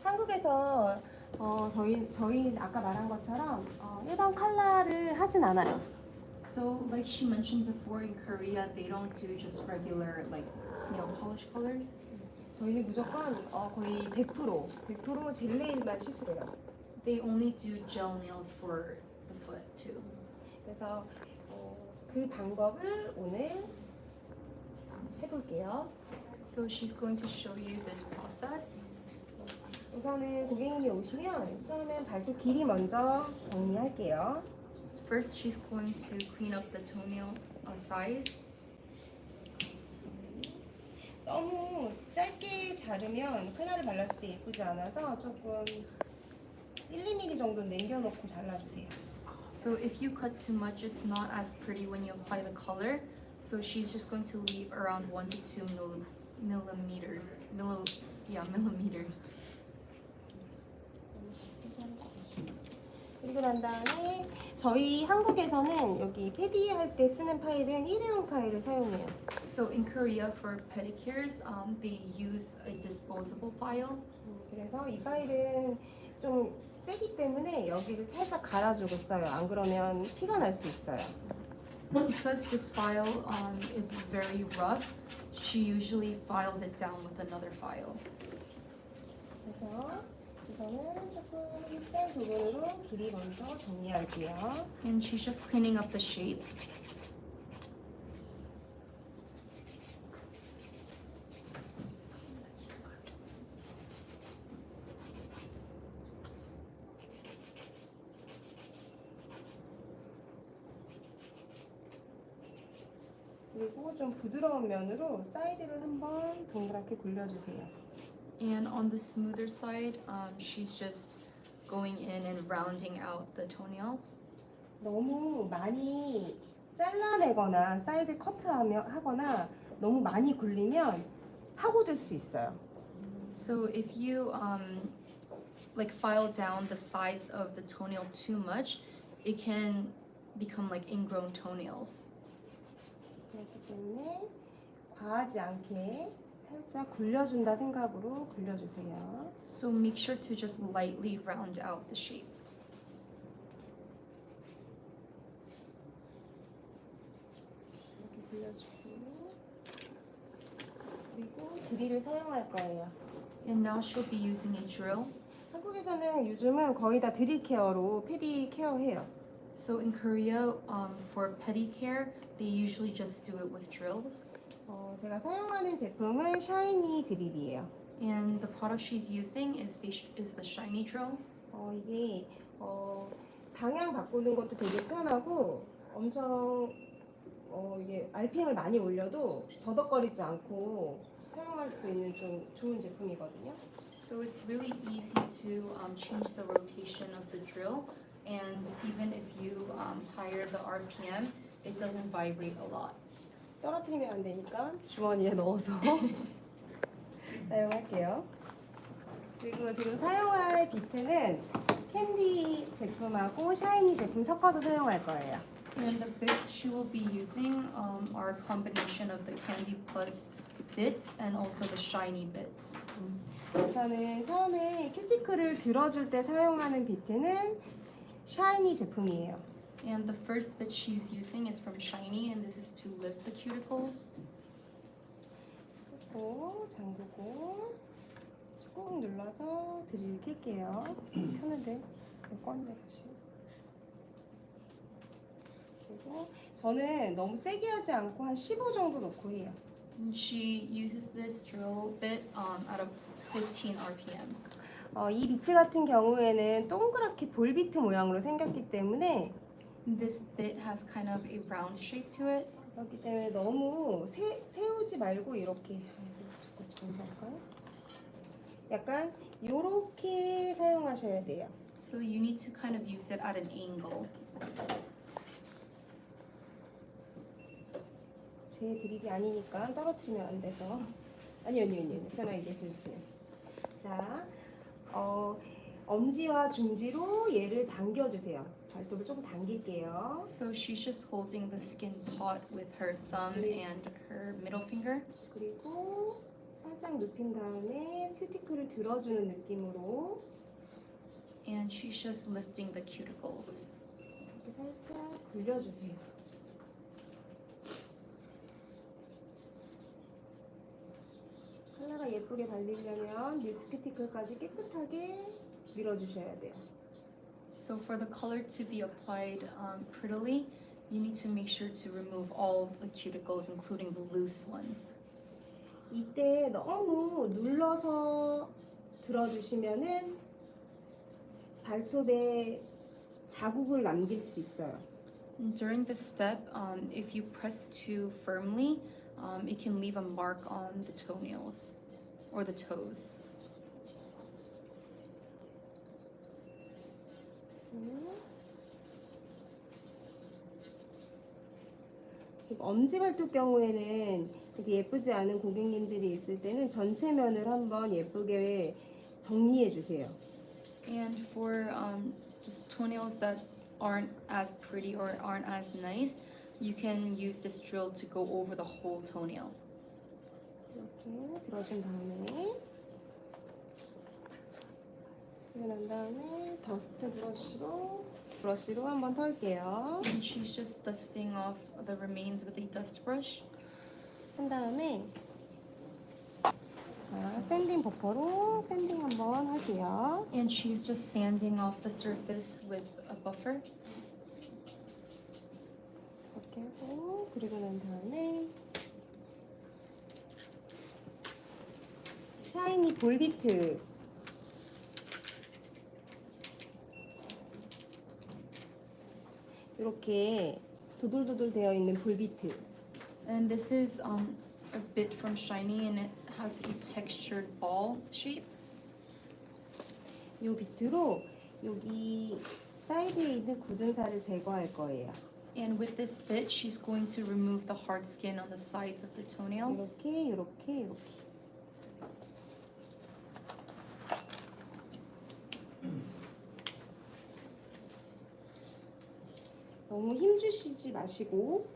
한국에서 저희 아까 말한 것처럼 일반 컬러를 하진 않아요. So, like she mentioned before, in Korea, they don't do just regular like nail polish colors. 저희는 무조건 거의 100% 젤 네일만 시술해요. They only do gel nails for the foot too. 그래서 그 방법을 오늘 해볼게요. So she's going to show you this process. 우선은 고객님이 오시면 처음엔 발톱 길이 먼저 정리할게요. First, she's going to clean up the toenail size. 너무 짧게 자르면 크나를 발랐을 때 예쁘지 않아서 조금 1~2mm 정도 남겨놓고 잘라주세요. So if you cut too much, it's not as pretty when you apply the color. So she's just going to leave around 1 to 2 millimeters. Millimeters. 그리고 난 다음에 저희 한국에서는 여기 패디 할 때 쓰는 파일은 일회용 파일을 사용해요. So in Korea, for pedicures, they use a disposable file. 그래서 이 파일은 좀 세기 때문에 여기를 살짝 갈아주고 써요. 안 그러면 피가 날 수 있어요. Because this file is very rough, she usually files it down with another file. 그래서 이거는 조금 센 부분으로 길이 먼저 정리할게요. And she's just cleaning up the shape. 그리고 좀 부드러운 면으로 사이드를 한번 동그랗게 굴려주세요. And on the smoother side, she's just going in and rounding out the toenails. 너무 많이 잘라내거나 사이드 하거나 너무 많이 굴리면 파고들 수 있어요. So if you like file down the sides of the toenail too much, it can become like ingrown toenails. 그렇기 때문에 과하지 않게 살짝 굴려준다 생각으로 굴려주세요. So make sure to just lightly round out the shape. 이렇게 굴려주고 그리고 드릴을 사용할 거예요. And now she'll be using a drill. 한국에서는 요즘은 거의 다 드릴 케어로 패디 케어해요. So in Korea, for pedicure, they usually just do it with drills. 제가 사용하는 제품은 샤이니 드릴이에요. And the product she's using is the shiny drill. 이게 방향 바꾸는 것도 되게 편하고 엄청 이게 RPM을 많이 올려도 더덕거리지 않고 사용할 수 있는 좀 좋은 제품이거든요. So it's really easy to change the rotation of the drill, and even if you higher the RPM, it doesn't vibrate a lot. 떨어뜨리면 안 되니까 주머니에 넣어서 사용할게요. 그리고 지금 사용할 비트는 캔디 제품하고 샤이니 제품 섞어서 사용할 거예요. And the bits she will be using are a combination of the Candy Plus bits and also the shiny bits. 저는 처음에 큐티클을 들어줄 때 사용하는 비트는 샤이니 제품이에요. And the first bit she's using is from Shiny, and this is to lift the cuticles. 꾹 잠그고 꾹 눌러서 드릴 낄게요. 켰는데 껐네 다시. 그리고 저는 너무 세게 하지 않고 한 15 정도 넣고 해요. And she uses this drill bit at a 15 RPM. 이 비트 같은 경우에는 동그랗게 볼 비트 모양으로 생겼기 때문에 This bit has kind of a round shape to it. 그렇기 때문에 너무 세우지 말고 이렇게 정지할까요? 약간 이렇게 사용하셔야 돼요. So you need to kind of use it at an angle. 제 드립이 아니니까 떨어뜨리면 안 돼서. 아니요. 편하게 해주세요. 자, 엄지와 중지로 얘를 당겨주세요. 발톱을 조금 당길게요. So she's just holding the skin taut with her thumb and her middle finger. 그리고 살짝 눕힌 다음에 큐티클을 들어주는 느낌으로 And she's just lifting the cuticles. 이렇게 살짝 굴려주세요. 컬러가 예쁘게 발리려면 뉴스 큐티클까지 깨끗하게 밀어주셔야 돼요. So for the color to be applied prettily, you need to make sure to remove all of the cuticles, including the loose ones. 이때 너무 눌러서 들어주시면은 발톱에 자국을 남길 수 있어요. During this step, if you press too firmly, it can leave a mark on the toenails or the toes. 엄지 발톱 경우에는 이렇게 예쁘지 않은 고객님들이 있을 때는 전체 면을 한번 예쁘게 정리해 주세요. And for just toenails that aren't as pretty or aren't as nice, you can use this drill to go over the whole toenail. 이렇게 들어준 다음에 그리고 난 다음에 더스트 브러쉬로 한번 털게요. And she's just dusting off the remains with a dust brush. 한 다음에 자 샌딩 버퍼로 샌딩 한번 할게요. And she's just sanding off the surface with a buffer. 이렇게 하고 그리고 난 다음에 샤이니 볼비트 이렇게 도돌도돌 되어 있는 볼비트. And this is a bit from Shiny, and it has a textured ball shape. 이 비트로 여기 사이드에 있는 굳은 살을 제거할 거예요. And with this bit, she's going to remove the hard skin on the sides of the toenails. 이렇게. 너무 힘 주시지 마시고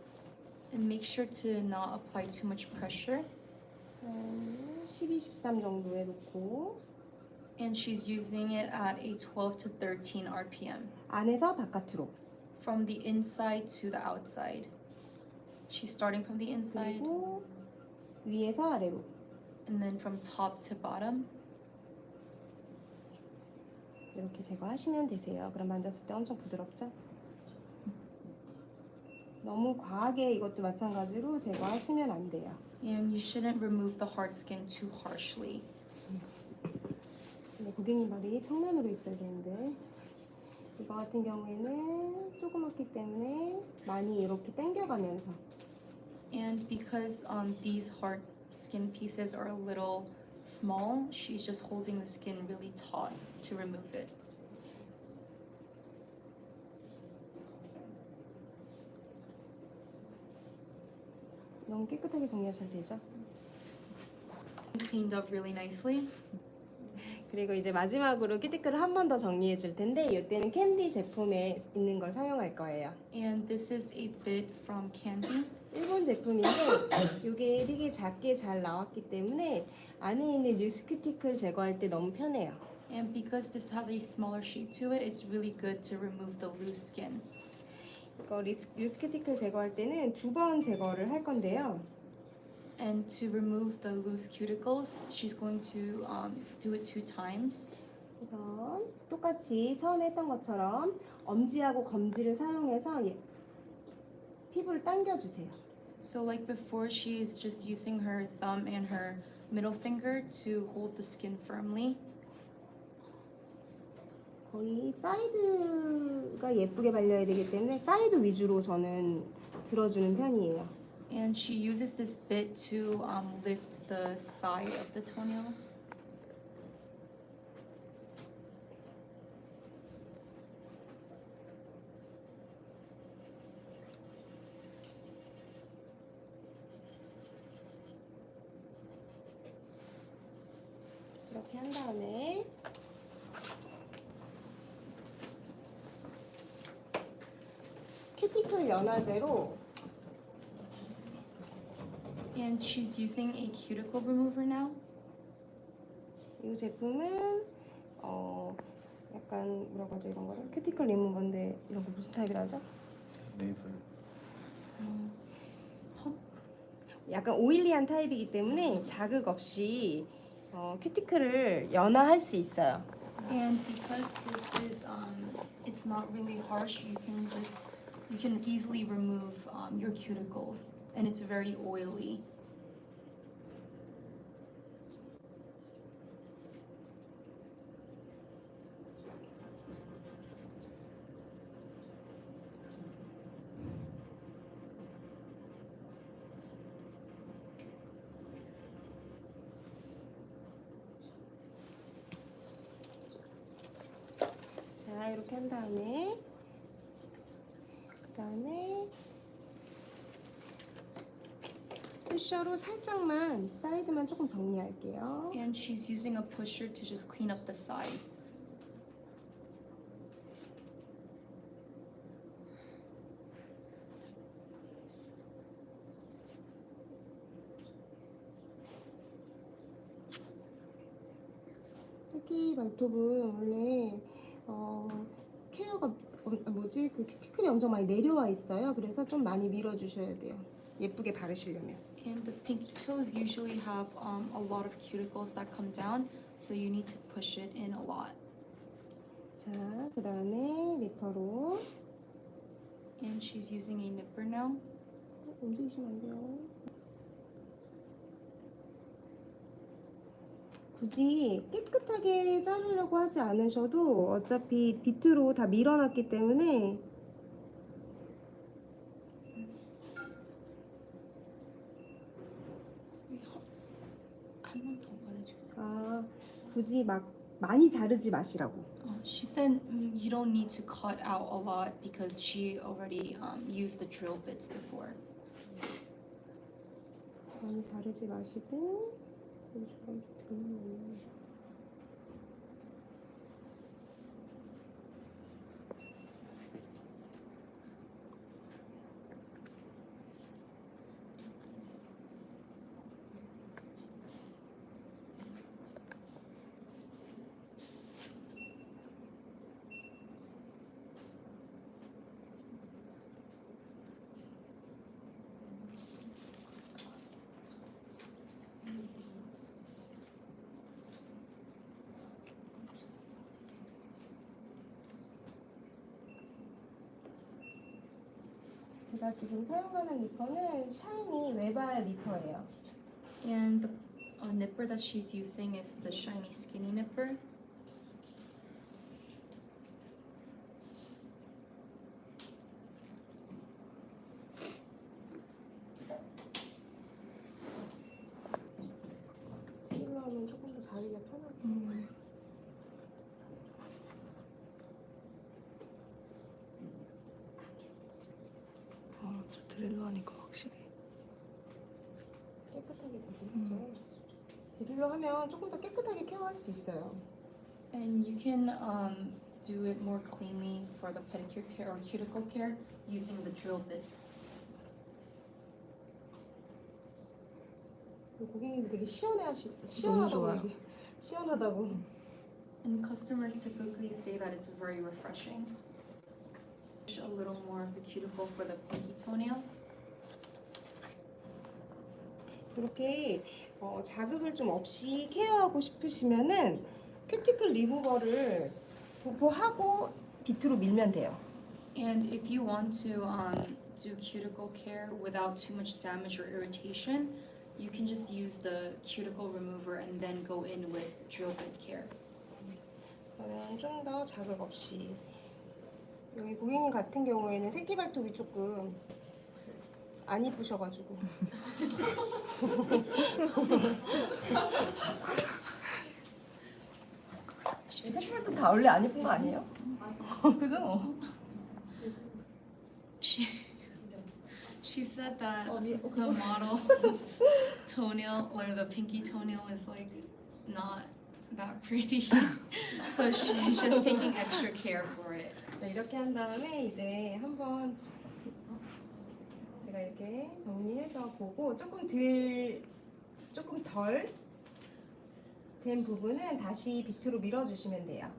And make sure to not apply too much pressure. 12, 13 정도에 놓고 And she's using it at a 12 to 13 RPM. 안에서 바깥으로 From the inside to the outside. She's starting from the inside 그리고 위에서 아래로 and then from top to bottom. 이렇게 제거하시면 되세요. 그럼 만졌을 때 엄청 부드럽죠? 너무 과하게 이것도 마찬가지로 제거하시면 안 돼요. And you shouldn't remove the hard skin too harshly. 근데 고객님 머리 평면으로 있어야 되는데 이거 같은 경우에는 조그맣기 때문에 많이 이렇게 당겨가면서 And because these hard skin pieces are a little small, she's just holding the skin really taut to remove it. 너무 깨끗하게 정리가 잘 되죠? Cleaned up really nicely. 그리고 이제 마지막으로 큐티클을 한 번 더 정리해 줄 텐데 이때는 캔디 제품에 있는 걸 사용할 거예요. And this is a bit from Candy. 일본 제품인데 이게 되게 작게 잘 나왔기 때문에 안에 있는 뉴스 큐티클 제거할 때 너무 편해요. And because this has a smaller shape to it, it's really good to remove the loose skin. 이거 뉴스 큐티클 제거할 때는 2번 제거를 할 건데요. And to remove the loose cuticles, she's going to do it 2 times. 우선 똑같이 처음에 했던 것처럼 엄지하고 검지를 사용해서 피부를 당겨주세요. So like before, she's just using her thumb and her middle finger to hold the skin firmly. 거의 사이드가 예쁘게 발려야 되기 때문에 사이드 위주로 저는 들어주는 편이에요. And she uses this bit to lift the side of the toenails. 이렇게 한 다음에 큐티클 연화제로 And she's using a cuticle remover now. 이 제품은 약간 뭐라고 하죠 이런 거를? 큐티클 리무버인데 이런 거 무슨 타입이라 하죠? 레이블. 약간 오일리한 타입이기 때문에 자극 없이 큐티클을 연화할 수 있어요. And because this is it's not really harsh, you can easily remove your cuticles, and it's very oily. 자, 이렇게 한 다음에 푸셔로 살짝만 사이드만 조금 정리할게요. And she's using a pusher to just clean up the sides. 특히 발톱은 원래 케어가 그 큐티클이 엄청 많이 내려와 있어요. 그래서 좀 많이 밀어주셔야 돼요. 예쁘게 바르시려면. And the pinky toes usually have a lot of cuticles that come down, so you need to push it in a lot. 자, 그 다음에 리퍼로 And she's using a nipper now. 움직이시면 안 돼요. 굳이 깨끗하게 자르려고 하지 않으셔도 어차피 비트로 다 밀어놨기 때문에 굳이 막 많이 자르지 마시라고. She said you don't need to cut out a lot because she already used the drill bits before. 많이 자르지 마시고 주변 좀 제가 지금 사용하는 니퍼는 샤이니 외발 니퍼예요. And the nipper that she's using is the shiny skinny nipper. 딜로 하면 조금 더 자르기가 편하고. 드릴로 하니까 확실히 깨끗하게 되겠죠. 드릴로 하면 조금 더 깨끗하게 케어할 수 있어요. And you can do it more cleanly for the pedicure care or cuticle care using the drill bits. 고객님이 되게 시원하다고 좋아요. 시원하다고. And customers typically say that it's very refreshing. A little more of the cuticle for the pinky toenail. 그렇게 자극을 좀 없이 케어하고 싶으시면은 큐티클 리무버를 도포하고 비트로 밀면 돼요. And if you want to do cuticle care without too much damage or irritation, you can just use the cuticle remover and then go in with drill bit care. 그러면 좀 더 자극 없이. 여기 고객님 같은 경우에는 새끼 발톱이 조금 안 이쁘셔가지고. 새끼 발톱 다 원래 안 이쁜 거 아니에요? 맞아. 그죠? She said that the model's toenail or the pinky toenail is like not that pretty, so she's just taking extra care for it. 자, 이렇게 한 다음에 이제 한번 제가 이렇게 정리해서 보고 조금 덜 된 부분은 다시 비트로 밀어주시면 돼요.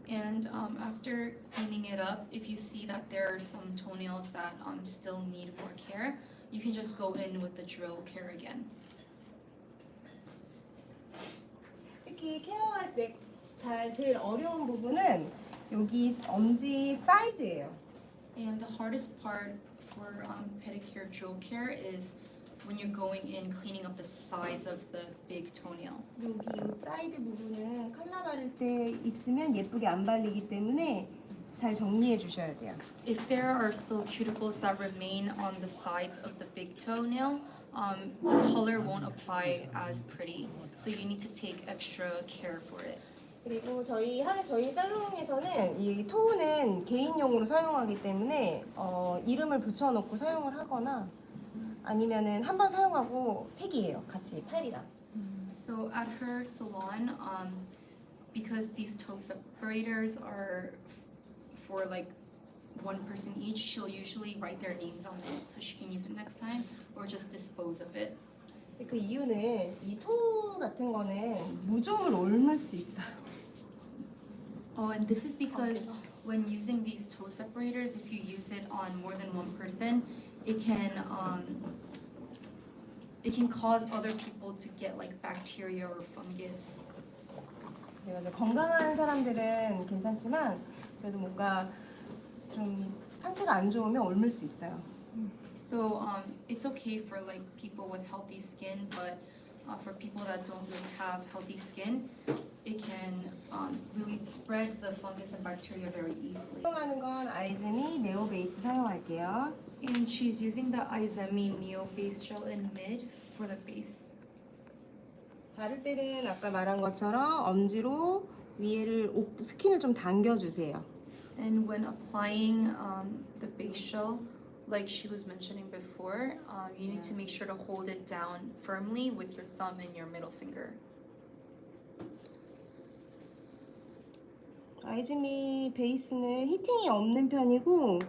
And after cleaning it up, if you see that there are some toenails that still need more care, you can just go in with the drill care again. 특히 케어할 때 제일 어려운 부분은 여기 엄지 사이드예요. And the hardest part for pedicure drill care is when you're going in cleaning up the sides of the big toenail. 여기 이 사이드 부분은 컬러 바를 때 있으면 예쁘게 안 발리기 때문에 잘 정리해 주셔야 돼요. If there are still cuticles that remain on the sides of the big toenail, the color won't apply as pretty. So you need to take extra care for it. 그리고 저희 살롱에서는 이 토는 개인용으로 사용하기 때문에 이름을 붙여놓고 사용을 하거나 아니면은 한 번 사용하고 폐기해요. 같이 파일이랑. So at her salon, because these toe separators are for like one person each, she'll usually write their names on it so she can use it next time or just dispose of it. 그 이유는 이 토 같은 거는 무좀을 옮을 수 있어요. Oh, and this is because when using these toe separators, if you use it on more than one person, it can cause other people to get like bacteria or fungus. 그래서 건강한 사람들은 괜찮지만 그래도 뭔가 좀 상태가 안 좋으면 옮을 수 있어요. So it's okay for like people with healthy skin, but for people that don't really have healthy skin, it can really spread the fungus and bacteria very easily. 사용하는 건 아이즈미 네오 베이스 사용할게요. And she's using the IZEMI Neo Base Gel in mid for the base. 바를 때는 아까 말한 것처럼 엄지로 위에를 스킨을 좀 당겨주세요. And when applying the base gel, like she was mentioning before, you need to make sure to hold it down firmly with your thumb and your middle finger. 아이즈미 베이스는 히팅이 없는 편이고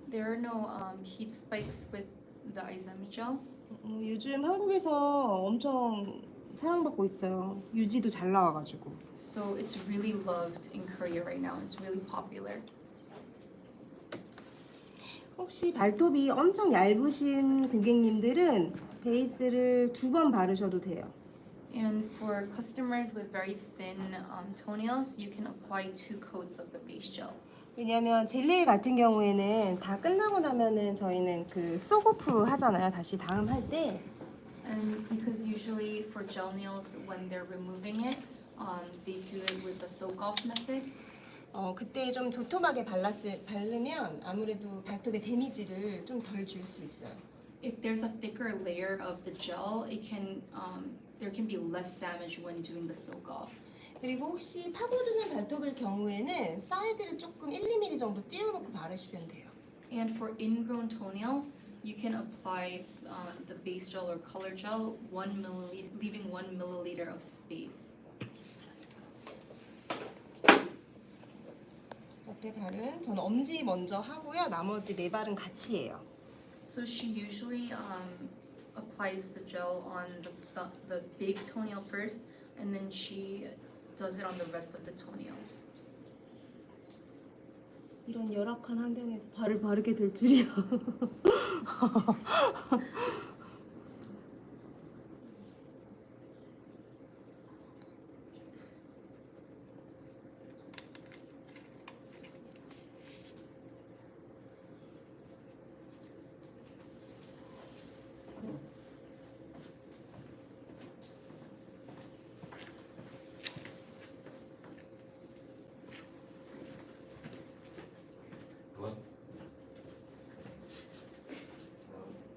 There are no heat spikes with the IZEMI gel. 요즘 한국에서 엄청 사랑받고 있어요. 유지도 잘 나와가지고. So it's really loved in Korea right now. It's really popular. 혹시 발톱이 엄청 얇으신 고객님들은 베이스를 2번 바르셔도 돼요. And for customers with very thin toenails, you can apply 2 coats of the base gel. 왜냐하면 젤리 같은 경우에는 다 끝나고 나면은 저희는 그 소고프 하잖아요. 다시 다음 할 때. And because usually for gel nails, when they're removing it, they do it with the soak-off method. 그때 좀 도톰하게 바르면 아무래도 발톱의 데미지를 좀 덜 줄 수 있어요. If there's a thicker layer of the gel, there can be less damage when doing the soak-off. 그리고 혹시 파고드는 발톱일 경우에는 사이드를 조금 1~2mm 정도 띄워놓고 바르시면 돼요. And for ingrown toenails, you can apply the base gel or color gel 1 milliliter, leaving 1 milliliter of space. 옆에 발은 저는 엄지 먼저 하고요. 나머지 네 발은 같이 해요. So she usually applies the gel on the big toenail first, and then she does it on the rest of the toenails. 이런 열악한 환경에서 발을 바르게 될 줄이야.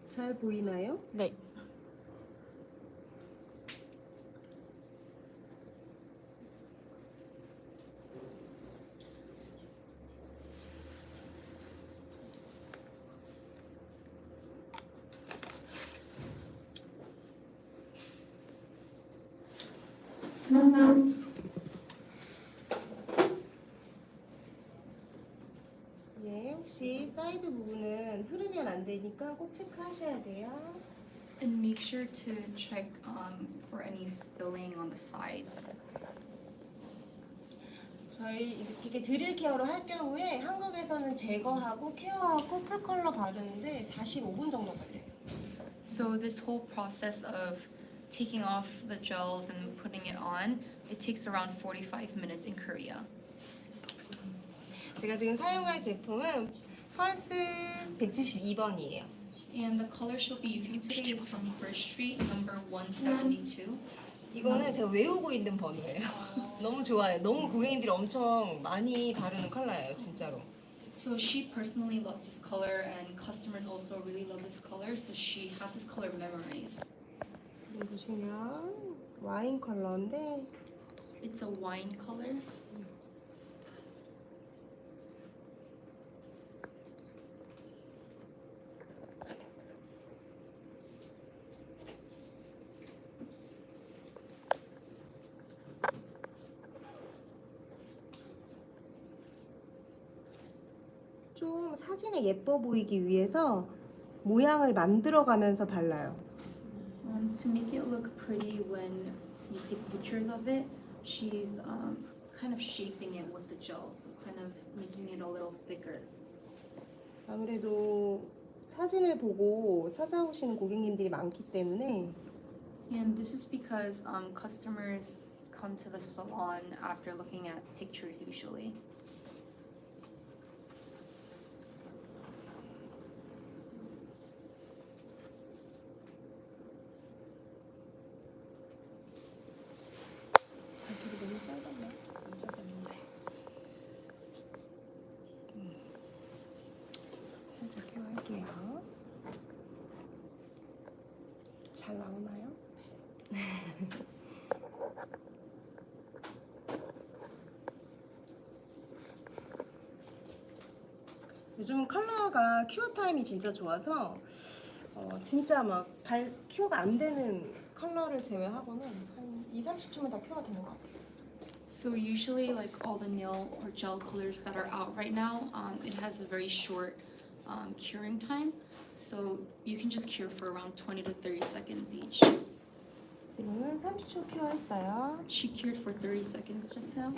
잘 보이나요? 네. 예, 혹시 사이드 부분은 흐르면 안 되니까 꼭 체크하셔야 돼요. And make sure to check for any spilling on the sides. 저희 이렇게 드릴 케어를 할 경우에 한국에서는 제거하고 케어하고 풀 컬러 바르는데 45분 정도 걸려요. So this whole process of taking off the gels and putting it on, it takes around 45 minutes in Korea. 제가 지금 사용할 제품은 펄스 172번이에요. And the color she'll be using today is from First Street, number 172. 이거는 제가 외우고 있는 번호예요. 너무 좋아요. 너무 고객님들이 엄청 많이 바르는 컬러예요, 진짜로. So she personally loves this color, and customers also really love this color. So she has this color memorized. 지금 보시면 와인 컬러인데 It's a wine color. 좀 사진에 예뻐 보이기 위해서 모양을 만들어가면서 발라요. To make it look pretty when you take pictures of it, she's kind of shaping it with the gel, so kind of making it a little thicker. 아무래도 사진을 보고 찾아오시는 고객님들이 많기 때문에 And this is because customers come to the salon after looking at pictures usually. 너무 짧았나? 안 짧았는데. 살짝 껴할게요. 잘 나오나요? 요즘은 컬러가 큐어 타임이 진짜 좋아서 진짜 막 큐어가 안 되는 컬러를 제외하고는 한 2-30초면 다 큐어가 되는 것 같아요. So usually, like all the nail or gel colors that are out right now, it has a very short curing time. So you can just cure for around 20 to 30 seconds each. 지금은 30초 큐어했어요. She cured for 30 seconds just now.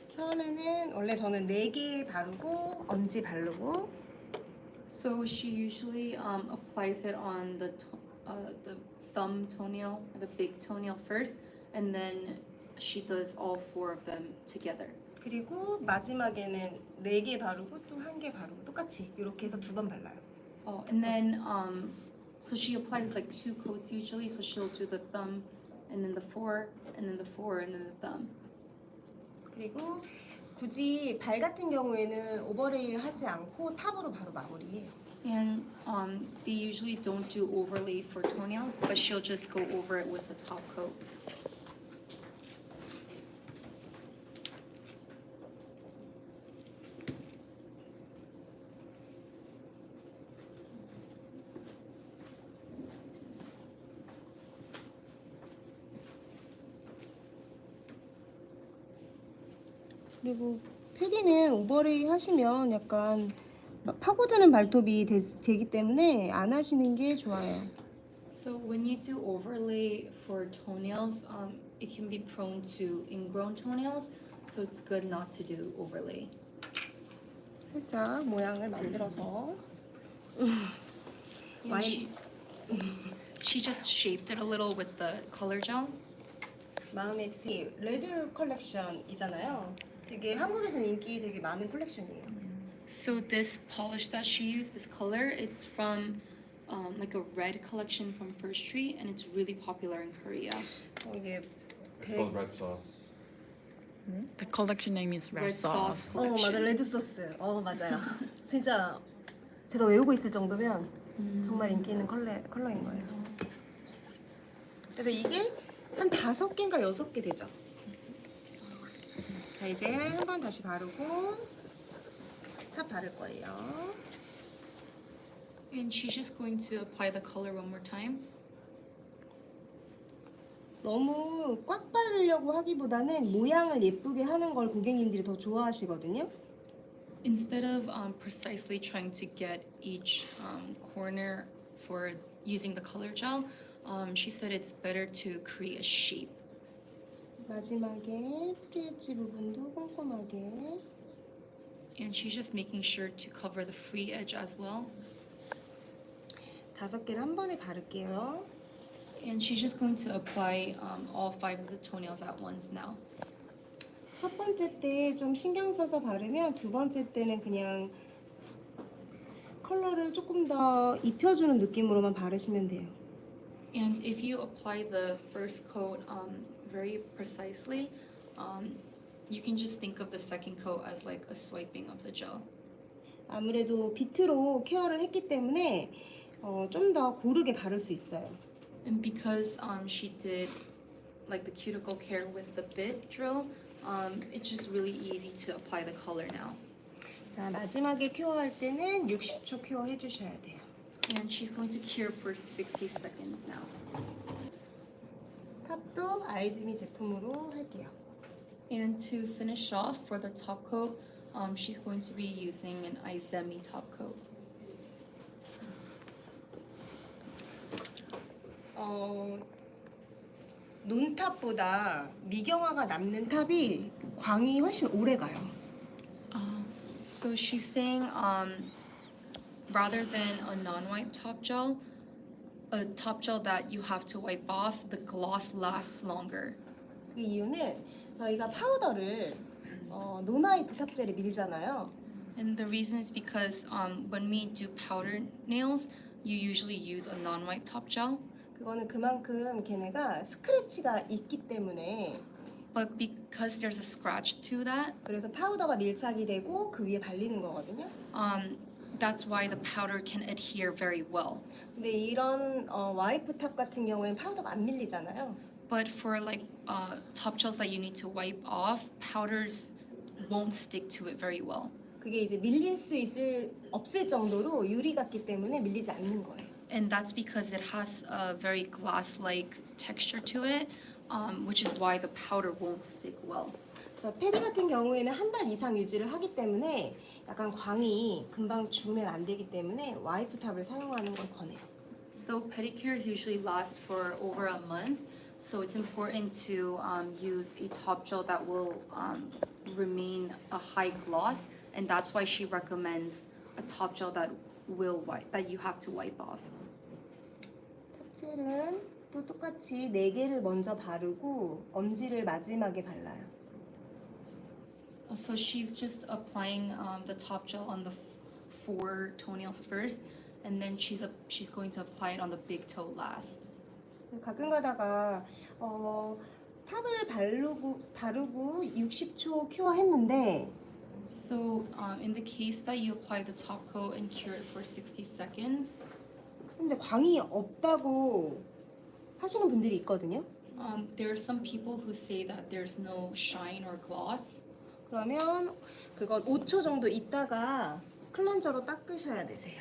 처음에는 원래 저는 4개 바르고 엄지 바르고 So she usually applies it on the thumb toenail, or the big toenail first, and then she does all 4 of them together. 그리고 마지막에는 4개 바르고 또 1개 바르고 똑같이 이렇게 해서 2번 발라요. Oh, and then so she applies like 2 coats usually. So she'll do the thumb, and then the 4, and then the 4, and then the thumb. 그리고 굳이 발 같은 경우에는 오버레이를 하지 않고 탑으로 바로 마무리해요. And they usually don't do overlay for toenails, but she'll just go over it with the top coat. 그리고 패디는 오버레이 하시면 약간 파고드는 발톱이 되기 때문에 안 하시는 게 좋아요. So when you do overlay for toenails, it can be prone to ingrown toenails, so it's good not to do overlay. 살짝 모양을 만들어서 And she just shaped it a little with the color gel. 마음에 드세요. 레드 컬렉션이잖아요. 되게 한국에서 인기 되게 많은 컬렉션이에요. So this polish that she used, this color, it's from like a red collection from First Street, and it's really popular in Korea. 이게 It's called red sauce. The collection name is Red, Red Sauce. Sauce. 맞아, 레드 소스. 맞아요. 진짜 제가 외우고 있을 정도면 정말 인기 있는 컬러인 거예요. 그래서 이게 한 5개인가 6개 되죠. 자, 이제 한 번 다시 바르고 탑 바를 거예요. And she's just going to apply the color one more time. 너무 꽉 바르려고 하기보다는 모양을 예쁘게 하는 걸 고객님들이 더 좋아하시거든요. Instead of precisely trying to get each corner for using the color gel, she said it's better to create a shape. 마지막에 프리엣지 부분도 꼼꼼하게. And she's just making sure to cover the free edge as well. 5개를 한 번에 바를게요. And she's just going to apply all 5 of the toenails at once now. 첫 번째 때 좀 신경 써서 바르면 두 번째 때는 그냥 컬러를 조금 더 입혀주는 느낌으로만 바르시면 돼요. And if you apply the first coat very precisely, you can just think of the second coat as like a swiping of the gel. 아무래도 비트로 케어를 했기 때문에 좀 더 고르게 바를 수 있어요. And because she did like the cuticle care with the bit drill, it's just really easy to apply the color now. 자, 마지막에 큐어할 때는 60초 큐어 해주셔야 돼요. And she's going to cure for 60 seconds now. 탑도 아이즈미 제품으로 할게요. And to finish off for the top coat, she's going to be using an IZEMI top coat. 논탑보다 미경화가 남는 탑이 광이 훨씬 오래 가요. So she's saying rather than a non-wipe top gel, a top gel that you have to wipe off, the gloss lasts longer. 그 이유는 저희가 파우더를 노나이프 탑젤에 밀잖아요. And the reason is because when we do powder nails, you usually use a non-wipe top gel. 그거는 그만큼 걔네가 스크래치가 있기 때문에 But because there's a scratch to that, 그래서 파우더가 밀착이 되고 그 위에 발리는 거거든요. that's why the powder can adhere very well. 근데 이런 와이프 탑 같은 경우에는 파우더가 안 밀리잖아요. But for like top gels that you need to wipe off, powders won't stick to it very well. 그게 이제 밀릴 수 없을 정도로 유리 같기 때문에 밀리지 않는 거예요. And that's because it has a very glass-like texture to it, which is why the powder won't stick well. 그래서 패디 같은 경우에는 한 달 이상 유지를 하기 때문에 약간 광이 금방 죽으면 안 되기 때문에 와이프 탑을 사용하는 걸 권해요. So pedicures usually last for over a month, so it's important to use a top gel that will remain a high gloss, and that's why she recommends a top gel that you have to wipe off. 탑젤은 또 똑같이 4개를 먼저 바르고 엄지를 마지막에 발라요. So she's just applying the top gel on the 4 toenails first, and then she's going to apply it on the big toe last. 가끔 가다가 탑을 바르고 60초 큐어 했는데 So in the case that you apply the top coat and cure it for 60 seconds, 근데 광이 없다고 하시는 분들이 있거든요. there are some people who say that there's no shine or gloss. 그러면 그건 5초 정도 있다가 클렌저로 닦으셔야 되세요.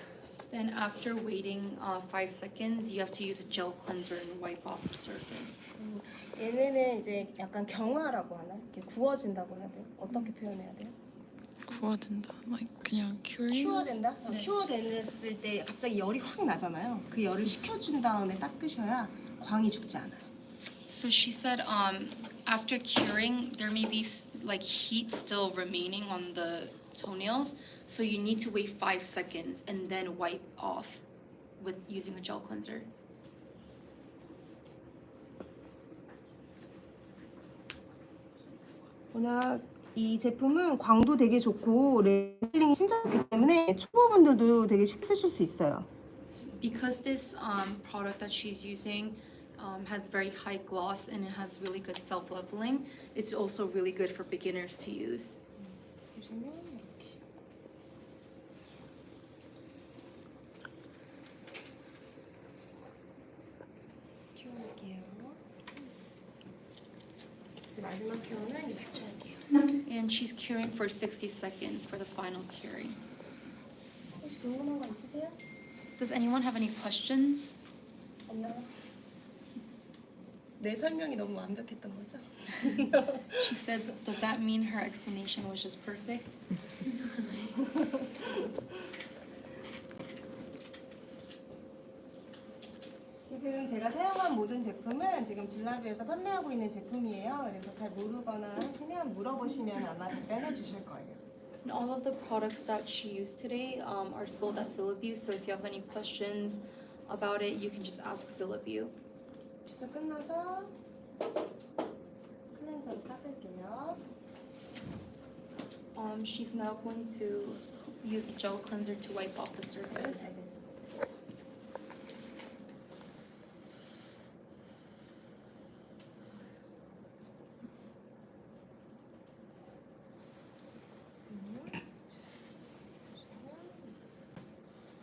Then after waiting 5 seconds, you have to use a gel cleanser and wipe off the surface. 얘네는 이제 약간 경화라고 하나? 이렇게 구워진다고 해야 돼요? 어떻게 표현해야 돼요? 구워진다. Like 그냥 curing. 큐어된다? 네. 큐어됐을 때 갑자기 열이 확 나잖아요. 그 열을 식혀준 다음에 닦으셔야 광이 죽지 않아요. So she said after curing, there may be like heat still remaining on the toenails, so you need to wait 5 seconds and then wipe off with using a gel cleanser. 워낙 이 제품은 광도 되게 좋고 레벨링이 진짜 좋기 때문에 초보분들도 되게 쉽게 쓰실 수 있어요. Because this product that she's using has very high gloss and it has really good self-leveling. It's also really good for beginners to use. 보시면 이렇게. 키워볼게요. 이제 마지막 키워는 60초 할게요. And she's curing for 60 seconds for the final curing. 혹시 궁금한 거 있으세요? Does anyone have any questions? 안녕. 내 설명이 너무 완벽했던 거죠? She said, does that mean her explanation was just perfect? 지금 제가 사용한 모든 제품은 지금 질라비에서 판매하고 있는 제품이에요. 그래서 잘 모르거나 하시면 물어보시면 아마 답변해 주실 거예요. And all of the products that she used today are sold at Zillabeau, so if you have any questions about it, you can just ask Zillabeau. 주조 끝나서 클렌저로 닦을게요. She's now going to use a gel cleanser to wipe off the surface.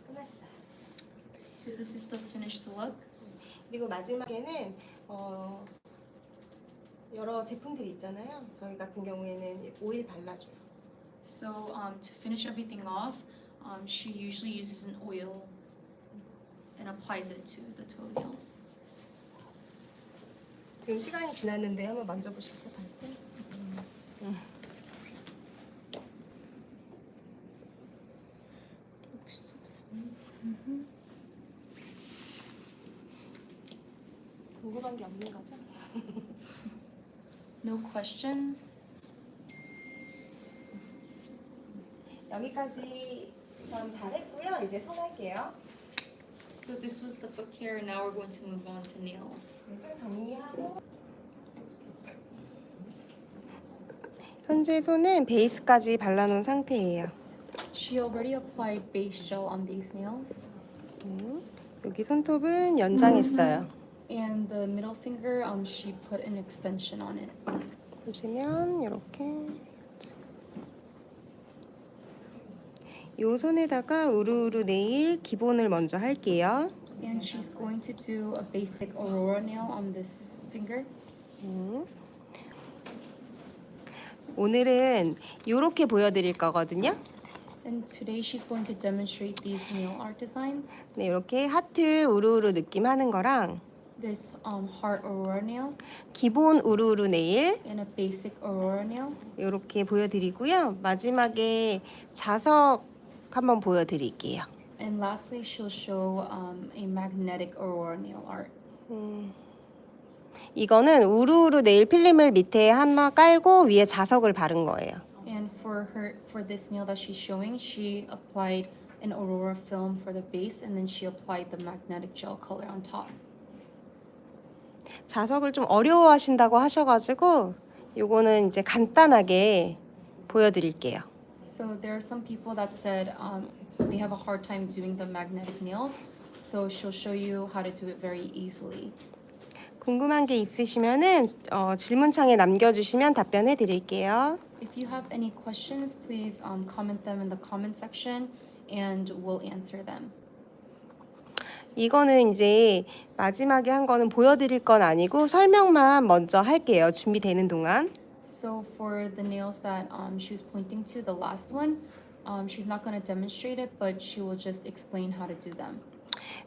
끝났어요. So this is the finished look. 그리고 마지막에는 여러 제품들이 있잖아요. 저희 같은 경우에는 오일 발라줘요. So to finish everything off, she usually uses an oil and applies it to the toenails. 지금 시간이 지났는데 한번 만져보셨어요, 발등? 궁금한 게 없는 거죠? No questions? 여기까지 우선 바랬고요. 이제 손 할게요. So this was the foot care, and now we're going to move on to nails. 일단 정리하고 현재 손은 베이스까지 발라놓은 상태예요. She already applied base gel on these nails. 여기 손톱은 연장했어요. And the middle finger, she put an extension on it. 보시면 이렇게 요 손에다가 우루우루 네일 기본을 먼저 할게요. And she's going to do a basic Aurora nail on this finger. 오늘은 이렇게 보여드릴 거거든요. And today she's going to demonstrate these nail art designs. 네, 이렇게 하트 우루우루 느낌 하는 거랑 This heart Aurora nail 기본 우루우루 네일 and a basic Aurora nail. 이렇게 보여드리고요. 마지막에 자석 한번 보여드릴게요. And lastly, she'll show a magnetic Aurora nail art. 이거는 우루우루 네일 필름을 밑에 하나 깔고 위에 자석을 바른 거예요. And for this nail that she's showing, she applied an Aurora film for the base, and then she applied the magnetic gel color on top. 자석을 좀 어려워하신다고 하셔가지고 요거는 이제 간단하게 보여드릴게요. So there are some people that said they have a hard time doing the magnetic nails, so she'll show you how to do it very easily. 궁금한 게 있으시면은 질문창에 남겨주시면 답변해 드릴게요. If you have any questions, please comment them in the comment section, and we'll answer them. 이거는 이제 마지막에 한 거는 보여드릴 건 아니고 설명만 먼저 할게요. 준비되는 동안. So for the nails that she was pointing to, the last one, she's not going to demonstrate it, but she will just explain how to do them.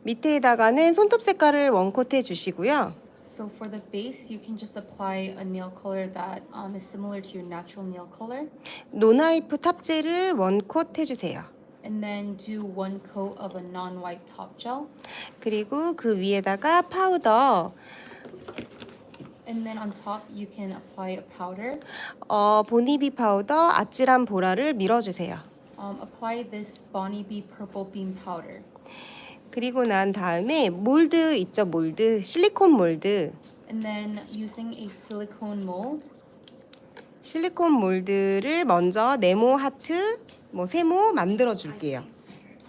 밑에다가는 손톱 색깔을 원코트 해주시고요. So for the base, you can just apply a nail color that is similar to your natural nail color. 노나이프 탑젤을 원코트 해주세요. And then do one coat of a non-wipe top gel. 그리고 그 위에다가 파우더 And then on top, you can apply a powder. 보니비 파우더 아찔한 보라를 밀어주세요. Apply this BONNIEBEE Purple Beam Powder. 그리고 난 다음에 몰드 있죠, 몰드 실리콘 몰드. And then using a silicone mold, 실리콘 몰드를 먼저 네모 하트, 세모 만들어 줄게요.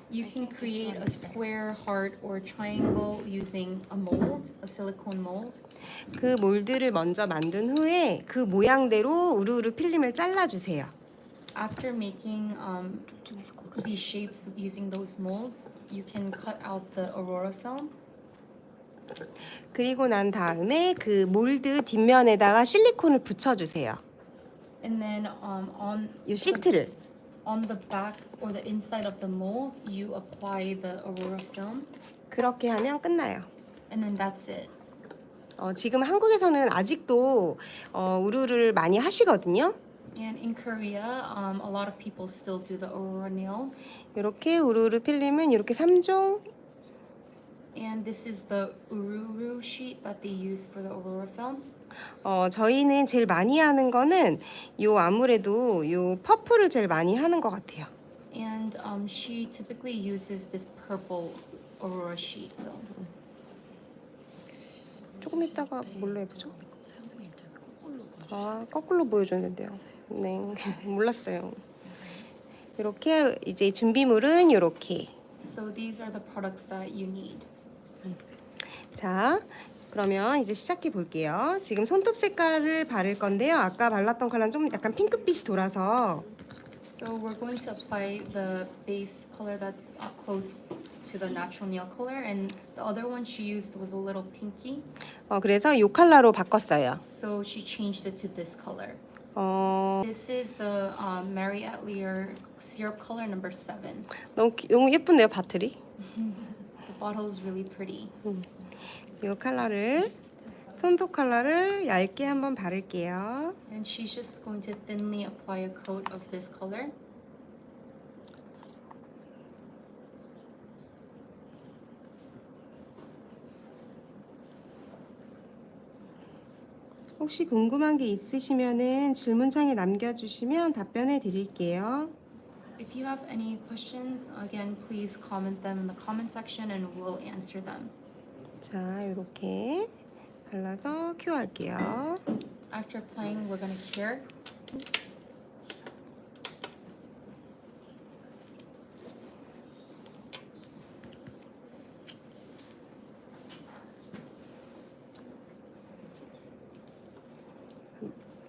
You can create a square, heart, or triangle using a mold, a silicone mold. 그 몰드를 먼저 만든 후에 그 모양대로 우르우르 필름을 잘라주세요. After making these shapes using those molds, you can cut out the Aurora film. 그리고 난 다음에 그 몰드 뒷면에다가 실리콘을 붙여주세요. And then 이 시트를. on the back or the inside of the mold, you apply the Aurora film. 그렇게 하면 끝나요. And then that's it. 지금 한국에서는 아직도 우르우르를 많이 하시거든요. And in Korea, a lot of people still do the Aurora nails. 이렇게 우르우르 필름은 이렇게 3종. And this is the URUURU sheet that they use for the Aurora film. 저희는 제일 많이 하는 거는 요 아무래도 요 퍼플을 제일 많이 하는 것 같아요. And she typically uses this purple Aurora sheet film. 조금 있다가 뭘로 해보죠? 거꾸로 보여줬는데요. 네, 몰랐어요. 이렇게 이제 준비물은 이렇게. So these are the products that you need. 자, 그러면 이제 시작해 볼게요. 지금 손톱 색깔을 바를 건데요. 아까 발랐던 컬러는 좀 약간 핑크빛이 돌아서. So we're going to apply the base color that's close to the natural nail color, and the other one she used was a little pinky. 그래서 이 컬러로 바꿨어요. So she changed it to this color. 어, This is the MARY ATELIER syrup color number 7. 너무 예쁜데요, 바틀이? The bottle is really pretty. 이 컬러를 손톱 컬러를 얇게 한번 바를게요. And she's just going to thinly apply a coat of this color. 혹시 궁금한 게 있으시면은 질문창에 남겨주시면 답변해 드릴게요. If you have any questions, again, please comment them in the comment section and we'll answer them. 자, 이렇게 발라서 큐 할게요. After applying, we're going to cure.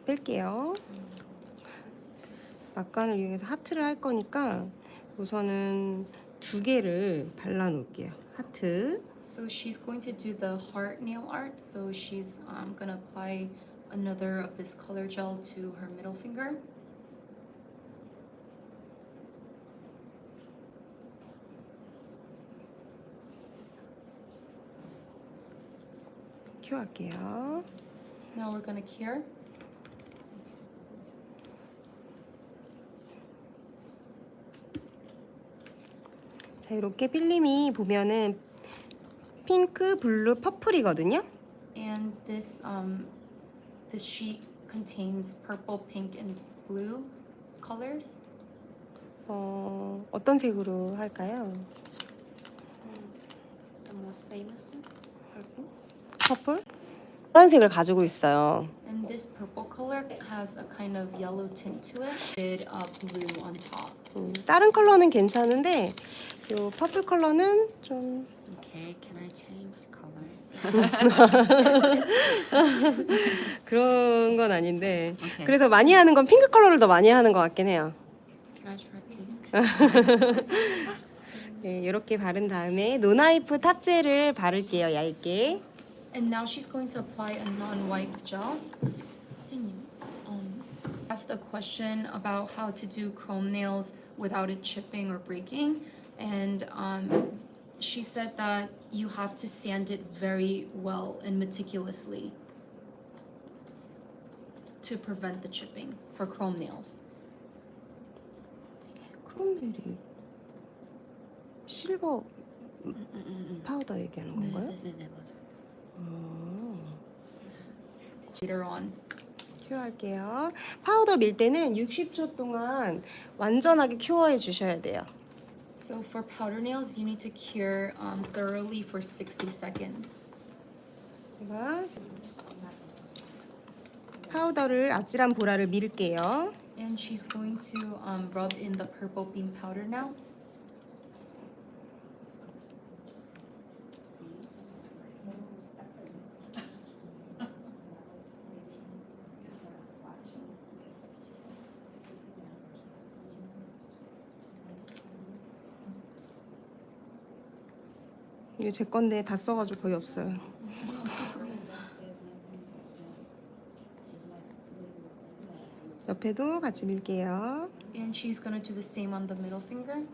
뺄게요. 막간을 이용해서 하트를 할 거니까 우선은 2개를 발라 놓을게요. 하트. So she's going to do the heart nail art. So she's going to apply another of this color gel to her middle finger. 큐 할게요. Now we're going to cure. 자, 이렇게 필름이 보면은 핑크, 블루, 퍼플이거든요. And this sheet contains purple, pink, and blue colors. 어떤 색으로 할까요? The most famous one, purple. 퍼플? 파란색을 가지고 있어요. And this purple color has a kind of yellow tint to it with blue on top. 다른 컬러는 괜찮은데 이 퍼플 컬러는 좀 Okay, can I change color? 그런 건 아닌데 Okay. 그래서 많이 하는 건 핑크 컬러를 더 많이 하는 것 같긴 해요. Can I try pink? 네, 이렇게 바른 다음에 노나이프 탑젤을 바를게요, 얇게. And now she's going to apply a non-white gel. Asked a question about how to do chrome nails without it chipping or breaking, and she said that you have to sand it very well and meticulously to prevent the chipping for chrome nails. 크롬베리 실버 파우더 얘기하는 건가요? 네네 맞아. Later on. 큐어할게요. 파우더 밀 때는 60초 동안 완전하게 큐어해 주셔야 돼요. So for powder nails, you need to cure thoroughly for 60 seconds. 제가 파우더를 아찔한 보라를 밀게요. And she's going to rub in the purple beam powder now. 이게 제 건데 다 써가지고 거의 없어요. 옆에도 같이 밀게요. And she's gonna do the same on the middle finger.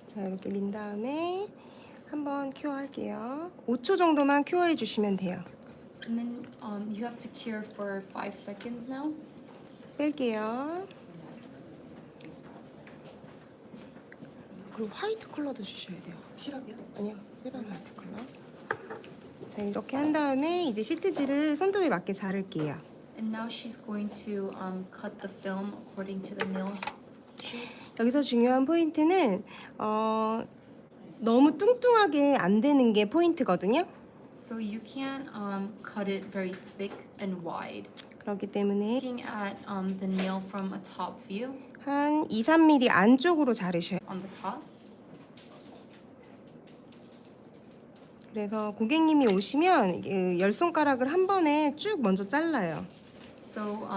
자, 이렇게 민 다음에 한번 큐어 할게요. 5초 정도만 큐어해 주시면 돼요. And then you have to cure for 5 seconds now. 뺄게요. 그리고 화이트 컬러도 주셔야 돼요. 시럽이요? 아니요, 일반 화이트 컬러. 자, 이렇게 한 다음에 이제 시트지를 손톱에 맞게 자를게요. And now she's going to cut the film according to the nail shape. 여기서 중요한 포인트는 너무 뚱뚱하게 안 되는 게 포인트거든요. So you can't cut it very thick and wide. 그렇기 때문에 Looking at the nail from a top view 한 2, 3mm 안쪽으로 자르셔요. on the top. 그래서 고객님이 오시면 열 손가락을 한 번에 쭉 먼저 잘라요. So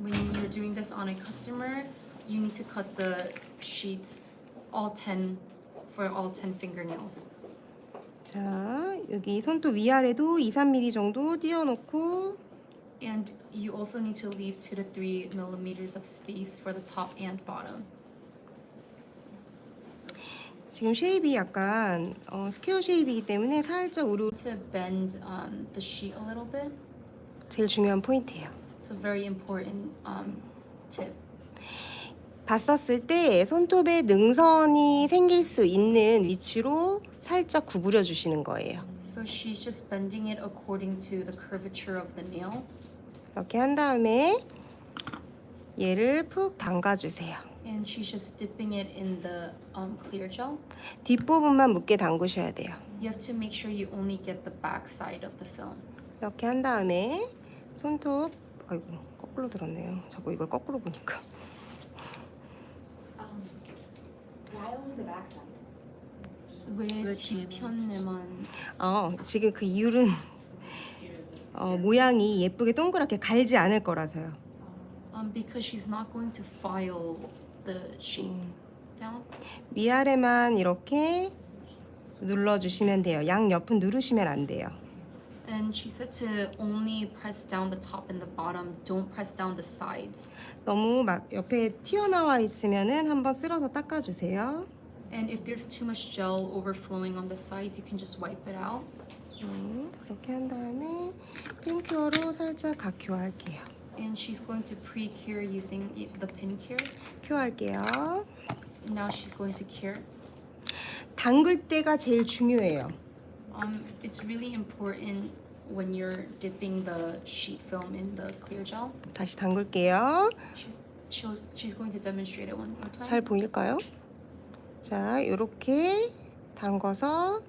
when you're doing this on a customer, you need to cut the sheets for all 10 fingernails. 자, 여기 손톱 위아래도 2, 3mm 정도 띄워놓고 And you also need to leave 2 to 3 millimeters of space for the top and bottom. 지금 쉐입이 약간 스퀘어 쉐입이기 때문에 살짝 우루 To bend the sheet a little bit. 제일 중요한 포인트예요. It's a very important tip. 봤었을 때 손톱에 능선이 생길 수 있는 위치로 살짝 구부려 주시는 거예요. So she's just bending it according to the curvature of the nail. 이렇게 한 다음에 얘를 푹 담가주세요. And she's just dipping it in the clear gel. 뒷부분만 묻게 담그셔야 돼요. You have to make sure you only get the back side of the film. 이렇게 한 다음에 손톱 아이고 거꾸로 들었네요. 자꾸 이걸 거꾸로 보니까. Why only the backside? 왜 뒤편에만 지금 그 이유는 모양이 예쁘게 동그랗게 갈지 않을 거라서요. because she's not going to file the shape down. 위아래만 이렇게 눌러주시면 돼요. 양 옆은 누르시면 안 돼요. And she said to only press down the top and the bottom. Don't press down the sides. 너무 막 옆에 튀어나와 있으면은 한번 쓸어서 닦아주세요. And if there's too much gel overflowing on the sides, you can just wipe it out. 이렇게 한 다음에 핀큐어로 살짝 각큐어할게요. And she's going to pre-cure using the Pedicure. 큐어할게요. And now she's going to cure. 담글 때가 제일 중요해요. It's really important when you're dipping the sheet film in the clear gel. 다시 담글게요. She's going to demonstrate it one more time. 잘 보일까요? 자, 이렇게 담궈서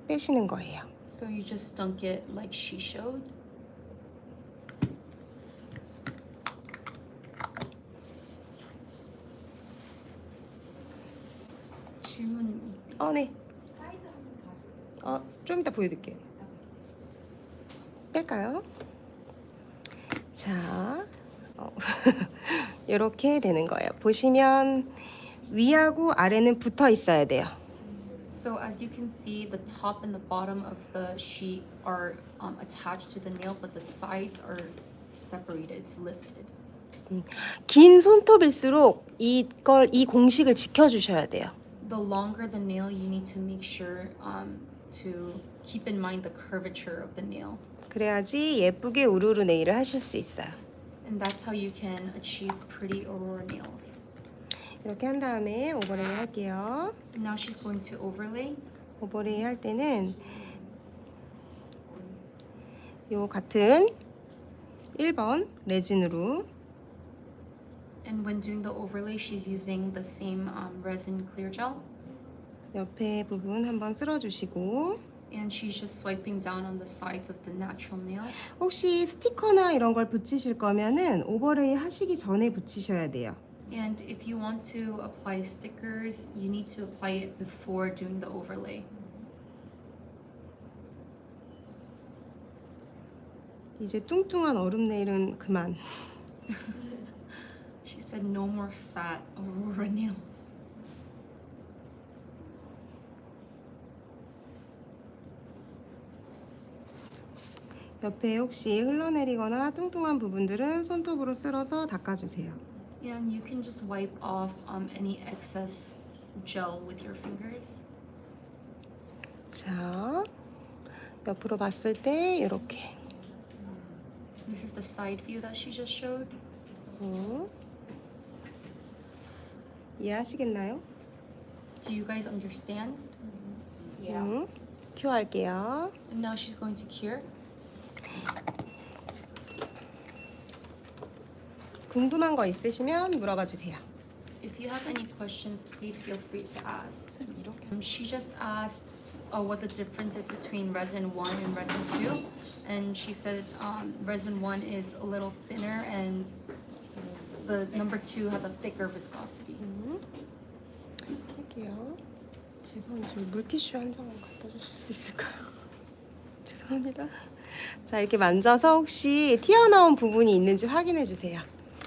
빼시는 거예요. So you just dunk it like she showed. 질문 네. 사이드 한번 봐주세요. 좀 이따 보여드릴게요. 뺄까요? 자, 이렇게 되는 거예요. 보시면 위하고 아래는 붙어 있어야 돼요. So as you can see, the top and the bottom of the sheet are attached to the nail, but the sides are separated. It's lifted. 긴 손톱일수록 이 공식을 지켜주셔야 돼요. The longer the nail, you need to make sure to keep in mind the curvature of the nail. 그래야지 예쁘게 우르르 네일을 하실 수 있어요. And that's how you can achieve pretty Aurora nails. 이렇게 한 다음에 오버레이 할게요. Now she's going to overlay. 오버레이 할 때는 요 같은 1번 레진으로 And when doing the overlay, she's using the same resin clear gel. 옆에 부분 한번 쓸어주시고 And she's just swiping down on the sides of the natural nail. 혹시 스티커나 이런 걸 붙이실 거면은 오버레이 하시기 전에 붙이셔야 돼요. And if you want to apply stickers, you need to apply it before doing the overlay. 이제 뚱뚱한 얼음 네일은 그만. She said no more fat Aurora nails. 옆에 혹시 흘러내리거나 뚱뚱한 부분들은 손톱으로 쓸어서 닦아주세요. And you can just wipe off any excess gel with your fingers. 자, 옆으로 봤을 때 이렇게. This is the side view that she just showed. 이해하시겠나요? Do you guys understand? 큐 할게요. And now she's going to cure. 궁금한 거 있으시면 물어봐 주세요. If you have any questions, please feel free to ask. She just asked what the difference is between resin 1 and resin 2. And she said resin 1 is a little thinner and the number 2 has a thicker viscosity. 할게요. 죄송해요. 지금 물티슈 한 장만 갖다 주실 수 있을까요? 죄송합니다. 자, 이렇게 만져서 혹시 튀어나온 부분이 있는지 확인해 주세요.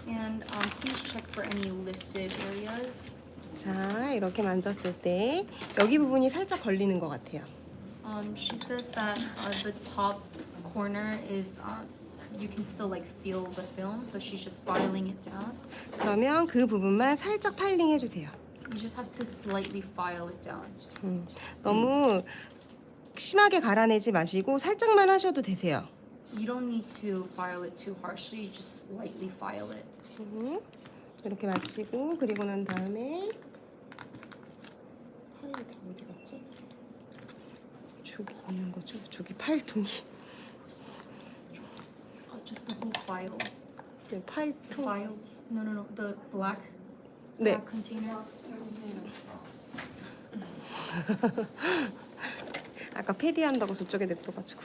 And please check for any lifted areas. 자, 이렇게 만졌을 때 여기 부분이 살짝 걸리는 것 같아요. She says that the top corner is you can still like feel the film, so she's just filing it down. 그러면 그 부분만 살짝 파일링 해주세요. You just have to slightly file it down. 너무 심하게 갈아내지 마시고 살짝만 하셔도 되세요. You don't need to file it too harshly, you just slightly file it. 이렇게 마치고 그리고 난 다음에 파일이 다 어디 갔죠? 저기 있는 거죠? 저기 파일통이. Just the whole file. 네, 파일통. Files. No. The black. 네. Black container. 아까 패디 한다고 저쪽에 냅둬가지고.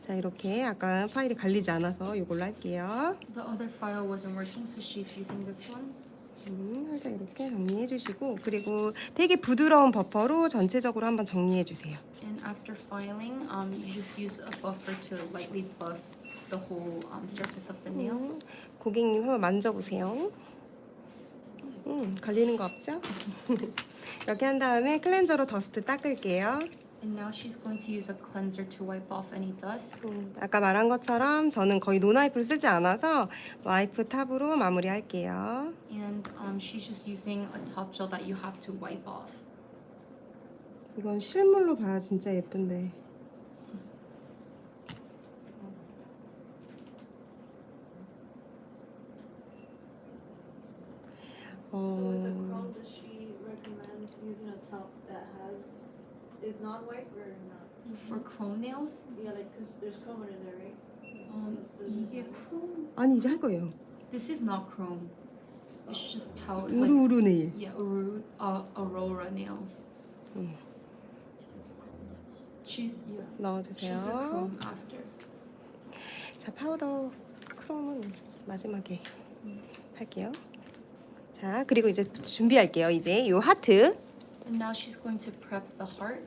자, 이렇게 아까 파일이 갈리지 않아서 이걸로 할게요. The other file wasn't working, so she's using this one. 살짝 이렇게 정리해 주시고 그리고 되게 부드러운 버퍼로 전체적으로 한번 정리해 주세요. And after filing, you just use a buffer to lightly buff the whole surface of the nail. 고객님 한번 만져보세요. 걸리는 거 없죠? 이렇게 한 다음에 클렌저로 더스트 닦을게요. And now she's going to use a cleanser to wipe off any dust. 아까 말한 것처럼 저는 거의 노나이프를 쓰지 않아서 와이프 탑으로 마무리할게요. And she's just using a top gel that you have to wipe off. 이건 실물로 봐야 진짜 예쁜데. So with the chrome, does she recommend using a top that is non-white or not? For chrome nails, Yeah, like because there's chrome in there, right? 이게 chrome. 아니 이제 할 거예요. This is not chrome. It's just powder. 우루우루 네일. Yeah, Aurora nails. She's a 넣어주세요. chrome after. 자, 파우더 크롬은 마지막에 할게요. 자, 그리고 이제 준비할게요. 이제 요 하트. And now she's going to prep the heart.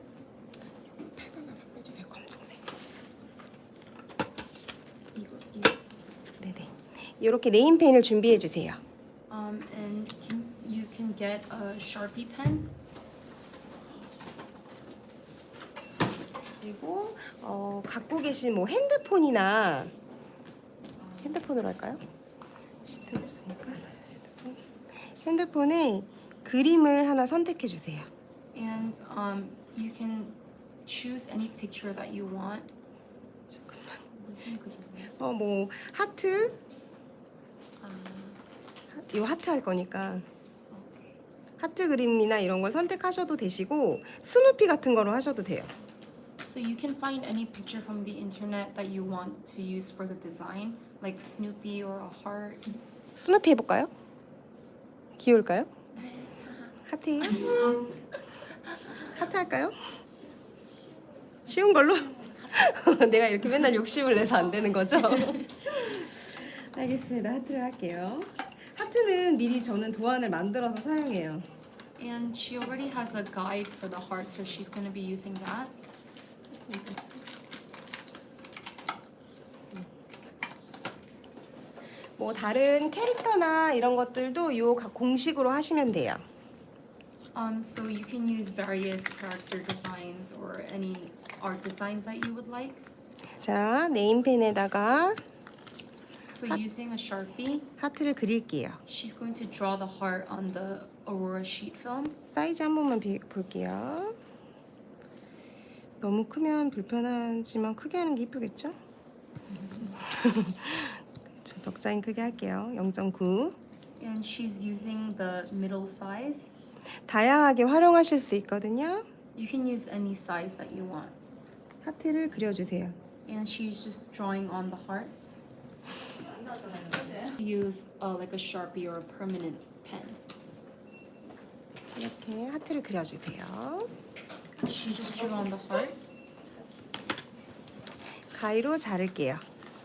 8번 하나 빼주세요. 검정색. 이거. 네네. 이렇게 네임펜을 준비해 주세요. And you can get a Sharpie pen. 그리고 갖고 계신 뭐 핸드폰이나 핸드폰으로 할까요? 시트 없으니까 핸드폰에 그림을 하나 선택해 주세요. And you can choose any picture that you want. 무슨 그림이야? 뭐 하트, 이 하트 할 거니까 하트 그림이나 이런 걸 선택하셔도 되시고 스누피 같은 거로 하셔도 돼요. So you can find any picture from the internet that you want to use for the design, like Snoopy or a heart. 스누피 해볼까요? 귀여울까요? 하트예요? 하트 할까요? 쉬운 걸로? 내가 이렇게 맨날 욕심을 내서 안 되는 거죠? 알겠습니다. 하트를 할게요. 하트는 미리 저는 도안을 만들어서 사용해요. And she already has a guide for the heart, so she's going to be using that. 뭐 다른 캐릭터나 이런 것들도 요 공식으로 하시면 돼요. So you can use various character designs or any art designs that you would like. 자, 네임펜에다가 So using a Sharpie, 하트를 그릴게요. she's going to draw the heart on the Aurora sheet film. 사이즈 한 번만 볼게요. 너무 크면 불편하지만 크게 하는 게 이쁘겠죠? 적당히 크게 할게요. 0.9. And she's using the middle size. 다양하게 활용하실 수 있거든요. You can use any size that you want. 하트를 그려주세요. And she's just drawing on the heart. Use like a Sharpie or a permanent pen. 이렇게 하트를 그려주세요. She just drew on the heart. 가위로 자를게요.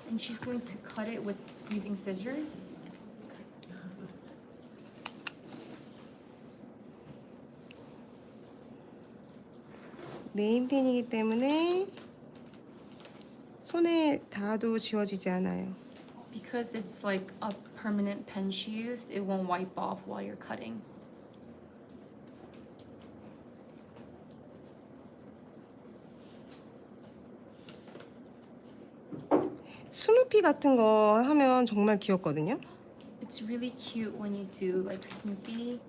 And she's going to cut it with using scissors. 네임펜이기 때문에 손에 닿아도 지워지지 않아요. Because it's like a permanent pen she used, it won't wipe off while you're cutting. 스누피 같은 거 하면 정말 귀엽거든요. It's really cute when you do like Snoopy.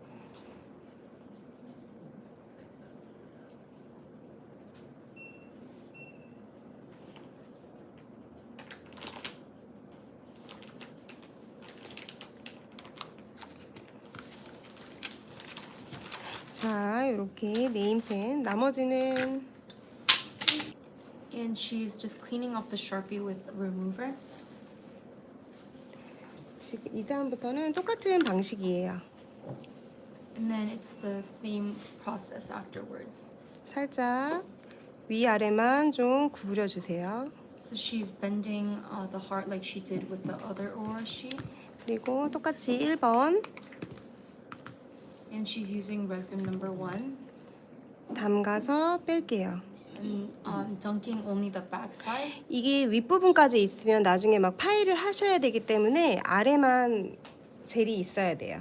자, 이렇게 네임펜. 나머지는 And she's just cleaning off the Sharpie with a remover. 지금 이 다음부터는 똑같은 방식이에요. And then it's the same process afterwards. 살짝 위아래만 좀 구부려 주세요. So she's bending the heart like she did with the other Aurora sheet. 그리고 똑같이 1번 And she's using resin number 1. 담가서 뺄게요. And dunking only the back side. 이게 윗부분까지 있으면 나중에 막 파일을 하셔야 되기 때문에 아래만 젤이 있어야 돼요.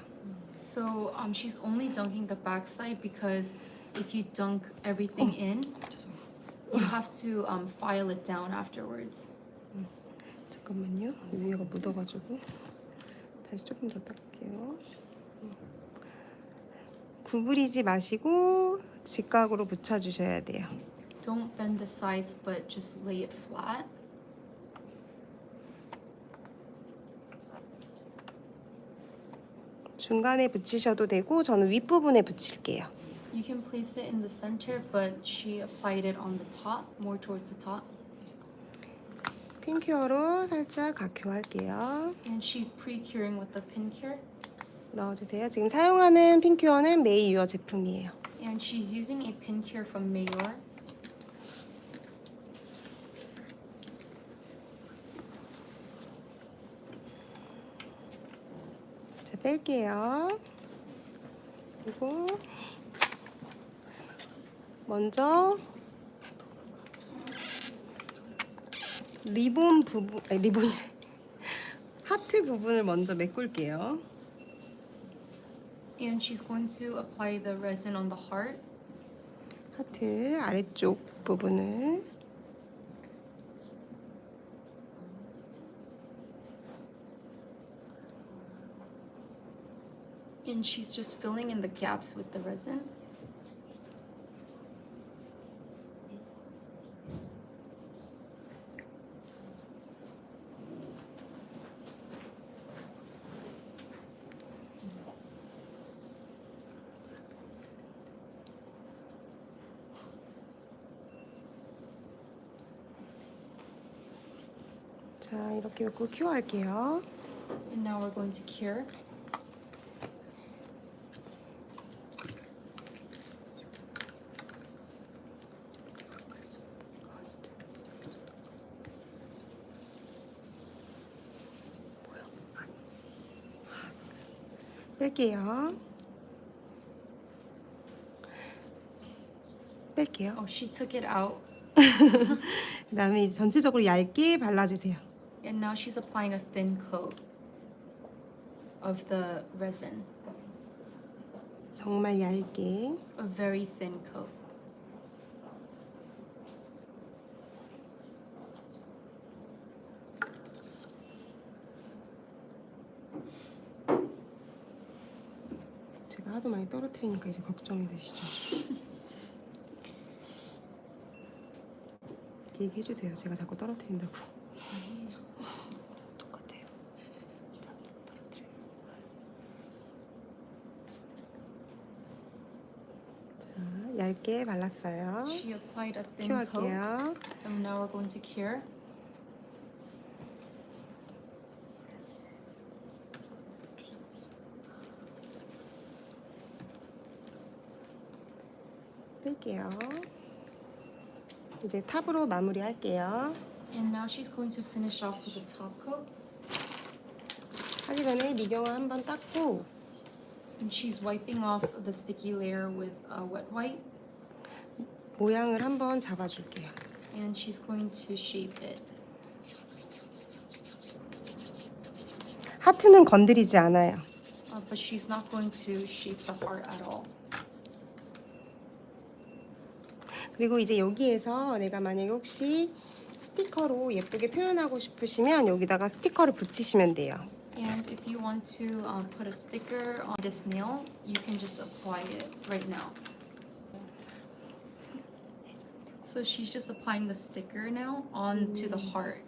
So she's only dunking the back side because if you dunk everything in, you have to file it down afterwards. 잠깐만요. 위에가 묻어가지고 다시 조금 더 닦을게요. 구부리지 마시고 직각으로 붙여주셔야 돼요. Don't bend the sides, but just lay it flat. 중간에 붙이셔도 되고 저는 윗부분에 붙일게요. You can place it in the center, but she applied it on the top, more towards the top. 핀큐어로 살짝 각효할게요. And she's pre-curing with the Pedicure. 넣어주세요. 지금 사용하는 핀큐어는 메이유어 제품이에요. And she's using a Pedicure from MAYOUR. 자, 뺄게요. 그리고 먼저 리본 부분, 아니 리본이래. 하트 부분을 먼저 메꿀게요. And she's going to apply the resin on the heart. 하트 아래쪽 부분을 And she's just filling in the gaps with the resin. 자, 이렇게 메고 큐어할게요. And now we're going to cure. 뺄게요. 뺄게요. Oh, she took it out. 그다음에 이제 전체적으로 얇게 발라주세요. And now she's applying a thin coat of the resin. 정말 얇게. A very thin coat. 제가 하도 많이 떨어뜨리니까 이제 걱정이 되시죠? 얘기해주세요. 제가 자꾸 떨어뜨린다고. 똑같아요. 자꾸 떨어뜨려요. 자, 얇게 발랐어요. She applied a thin coat. 큐할게요. And now we're going to cure. 뺄게요. 이제 탑으로 마무리할게요. And now she's going to finish off with the top coat. 하기 전에 미경화 한번 닦고 And she's wiping off the sticky layer with wet white. 모양을 한번 잡아줄게요. And she's going to shape it. 하트는 건드리지 않아요. But she's not going to shape the heart at all. 그리고 이제 여기에서 내가 만약에 혹시 스티커로 예쁘게 표현하고 싶으시면 여기다가 스티커를 붙이시면 돼요. And if you want to put a sticker on this nail, you can just apply it right now. So she's just applying the sticker now onto the heart.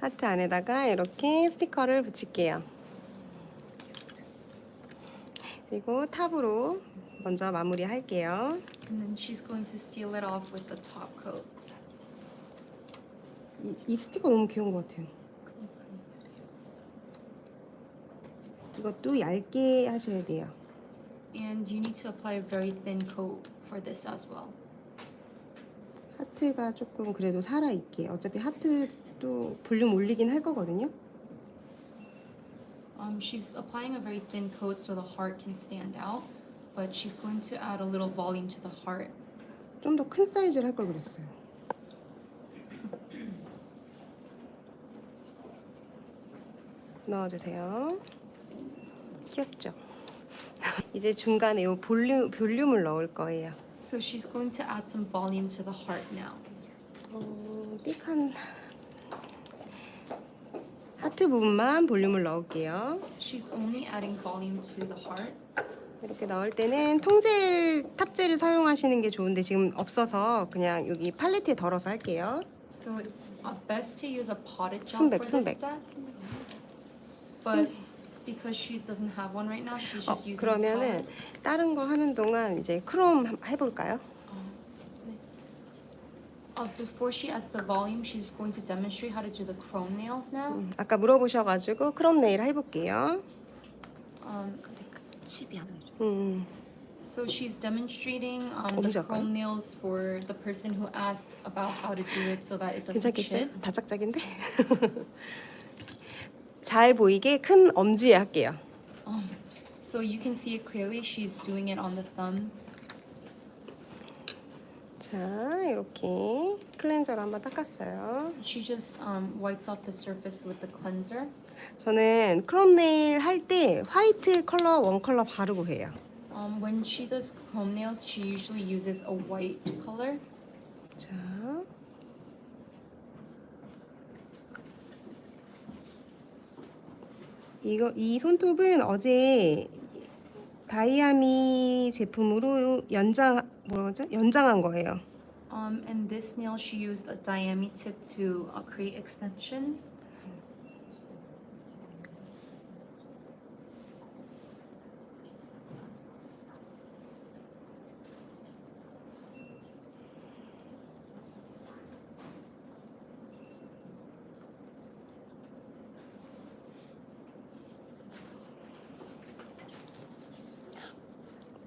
하트 안에다가 이렇게 스티커를 붙일게요. 그리고 탑으로 먼저 마무리할게요. And then she's going to seal it off with the top coat. 이 스티커 너무 귀여운 것 같아요. 이것도 얇게 하셔야 돼요. And you need to apply a very thin coat for this as well. 하트가 조금 그래도 살아있게. 어차피 하트도 볼륨 올리긴 할 거거든요. She's applying a very thin coat so the heart can stand out, but she's going to add a little volume to the heart. 좀 더 큰 사이즈를 할 걸 그랬어요. 넣어주세요. 귀엽죠? 이제 중간에 이 볼륨을 넣을 거예요. So she's going to add some volume to the heart now. 띡한 하트 부분만 볼륨을 넣을게요. She's only adding volume to the heart. 이렇게 넣을 때는 통젤, 탑젤을 사용하시는 게 좋은데 지금 없어서 그냥 여기 팔레트에 덜어서 할게요. So it's best to use a potted gel 순백, for this 순백. step. But because she doesn't have one right now, she's just using a 그러면은 palette. 다른 거 하는 동안 이제 크롬 해볼까요? Before she adds the volume, she's going to demonstrate how to do the chrome nails now. 아까 물어보셔가지고 크롬 네일 해볼게요. 근데 그 칩이 안 해줘. So she's demonstrating 언제 the 할까요? chrome nails for the person who asked about how to do it so that it doesn't 괜찮겠어요? chip. 다짝짝인데? 잘 보이게 큰 엄지에 할게요. So you can see it clearly. She's doing it on the thumb. 자, 이렇게 클렌저로 한번 닦았어요. She just wiped off the surface with the cleanser. 저는 크롬 네일 할 때 화이트 컬러 원 컬러 바르고 해요. When she does chrome nails, she usually uses a white color. 자, 이 손톱은 어제 다이아미 제품으로 연장한 거예요. And this nail, she used a diami tip to create extensions.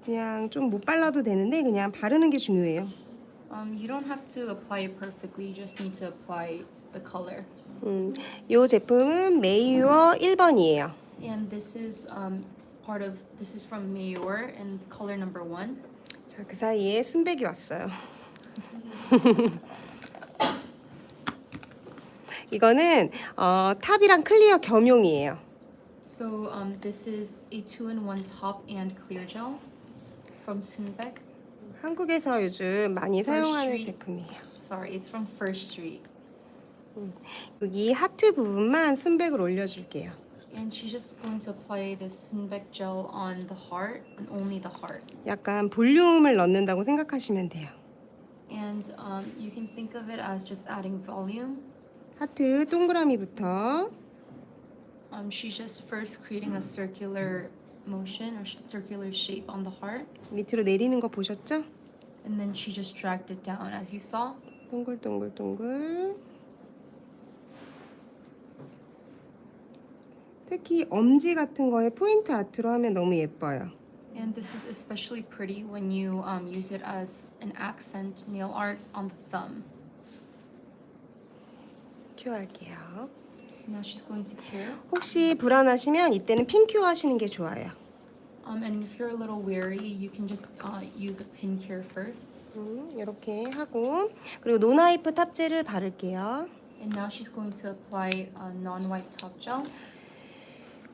그냥 좀 못 발라도 되는데 그냥 바르는 게 중요해요. You don't have to apply it perfectly. You just need to apply the color. 이 제품은 메이유어 1번이에요. And this is this is from MAYOUR and color number 1. 자, 그 사이에 순백이 왔어요. 이거는 탑이랑 클리어 겸용이에요. So this is a 2-in-1 top and clear gel from SUNBEK. 한국에서 요즘 많이 사용하는 Street. 제품이에요. Sorry, it's from First Street. 여기 하트 부분만 순백을 올려줄게요. And she's just going to apply this SUNBEK gel on the heart and only the heart. 약간 볼륨을 넣는다고 생각하시면 돼요. And you can think of it as just adding volume. 하트 동그라미부터 She's just first creating a circular motion or circular shape on the heart. 밑으로 내리는 거 보셨죠? And then she just dragged it down as you saw. 동글동글동글. 특히 엄지 같은 거에 포인트 아트로 하면 너무 예뻐요. And this is especially pretty when you use it as an accent nail art on the thumb. 큐어할게요. Now she's going to cure. 혹시 불안하시면 이때는 핀 큐어 하시는 게 좋아요. And if you're a little weary, you can just use a pin cure first. 이렇게 하고 그리고 노나이프 탑젤을 바를게요. And now she's going to apply a non-wipe top gel.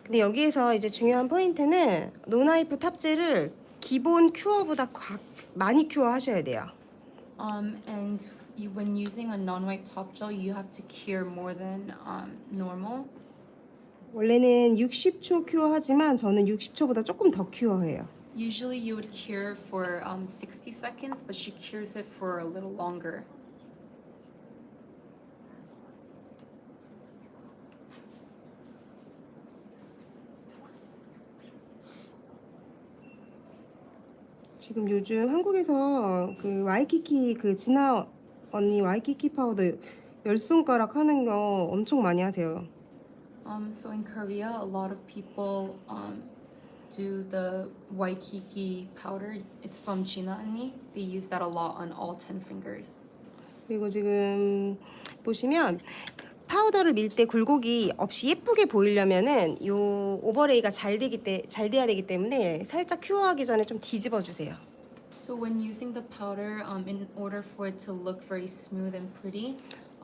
근데 여기에서 이제 중요한 포인트는 노나이프 탑젤을 기본 큐어보다 많이 큐어 하셔야 돼요. And when using a non-wipe top gel, you have to cure more than normal. 원래는 60초 큐어 하지만 저는 60초보다 조금 더 큐어해요. Usually you would cure for 60 seconds, but she cures it for a little longer. 지금 요즘 한국에서 그 와이키키 그 진아 언니 와이키키 파우더 10손가락 하는 거 엄청 많이 하세요. So in Korea, a lot of people do the Waikiki powder. It's from China 언니. They use that a lot on all 10 fingers. 그리고 지금 보시면 파우더를 밀 때 굴곡이 없이 예쁘게 보이려면은 요 오버레이가 잘 돼야 되기 때문에 살짝 큐어하기 전에 좀 뒤집어 주세요. So when using the powder, in order for it to look very smooth and pretty,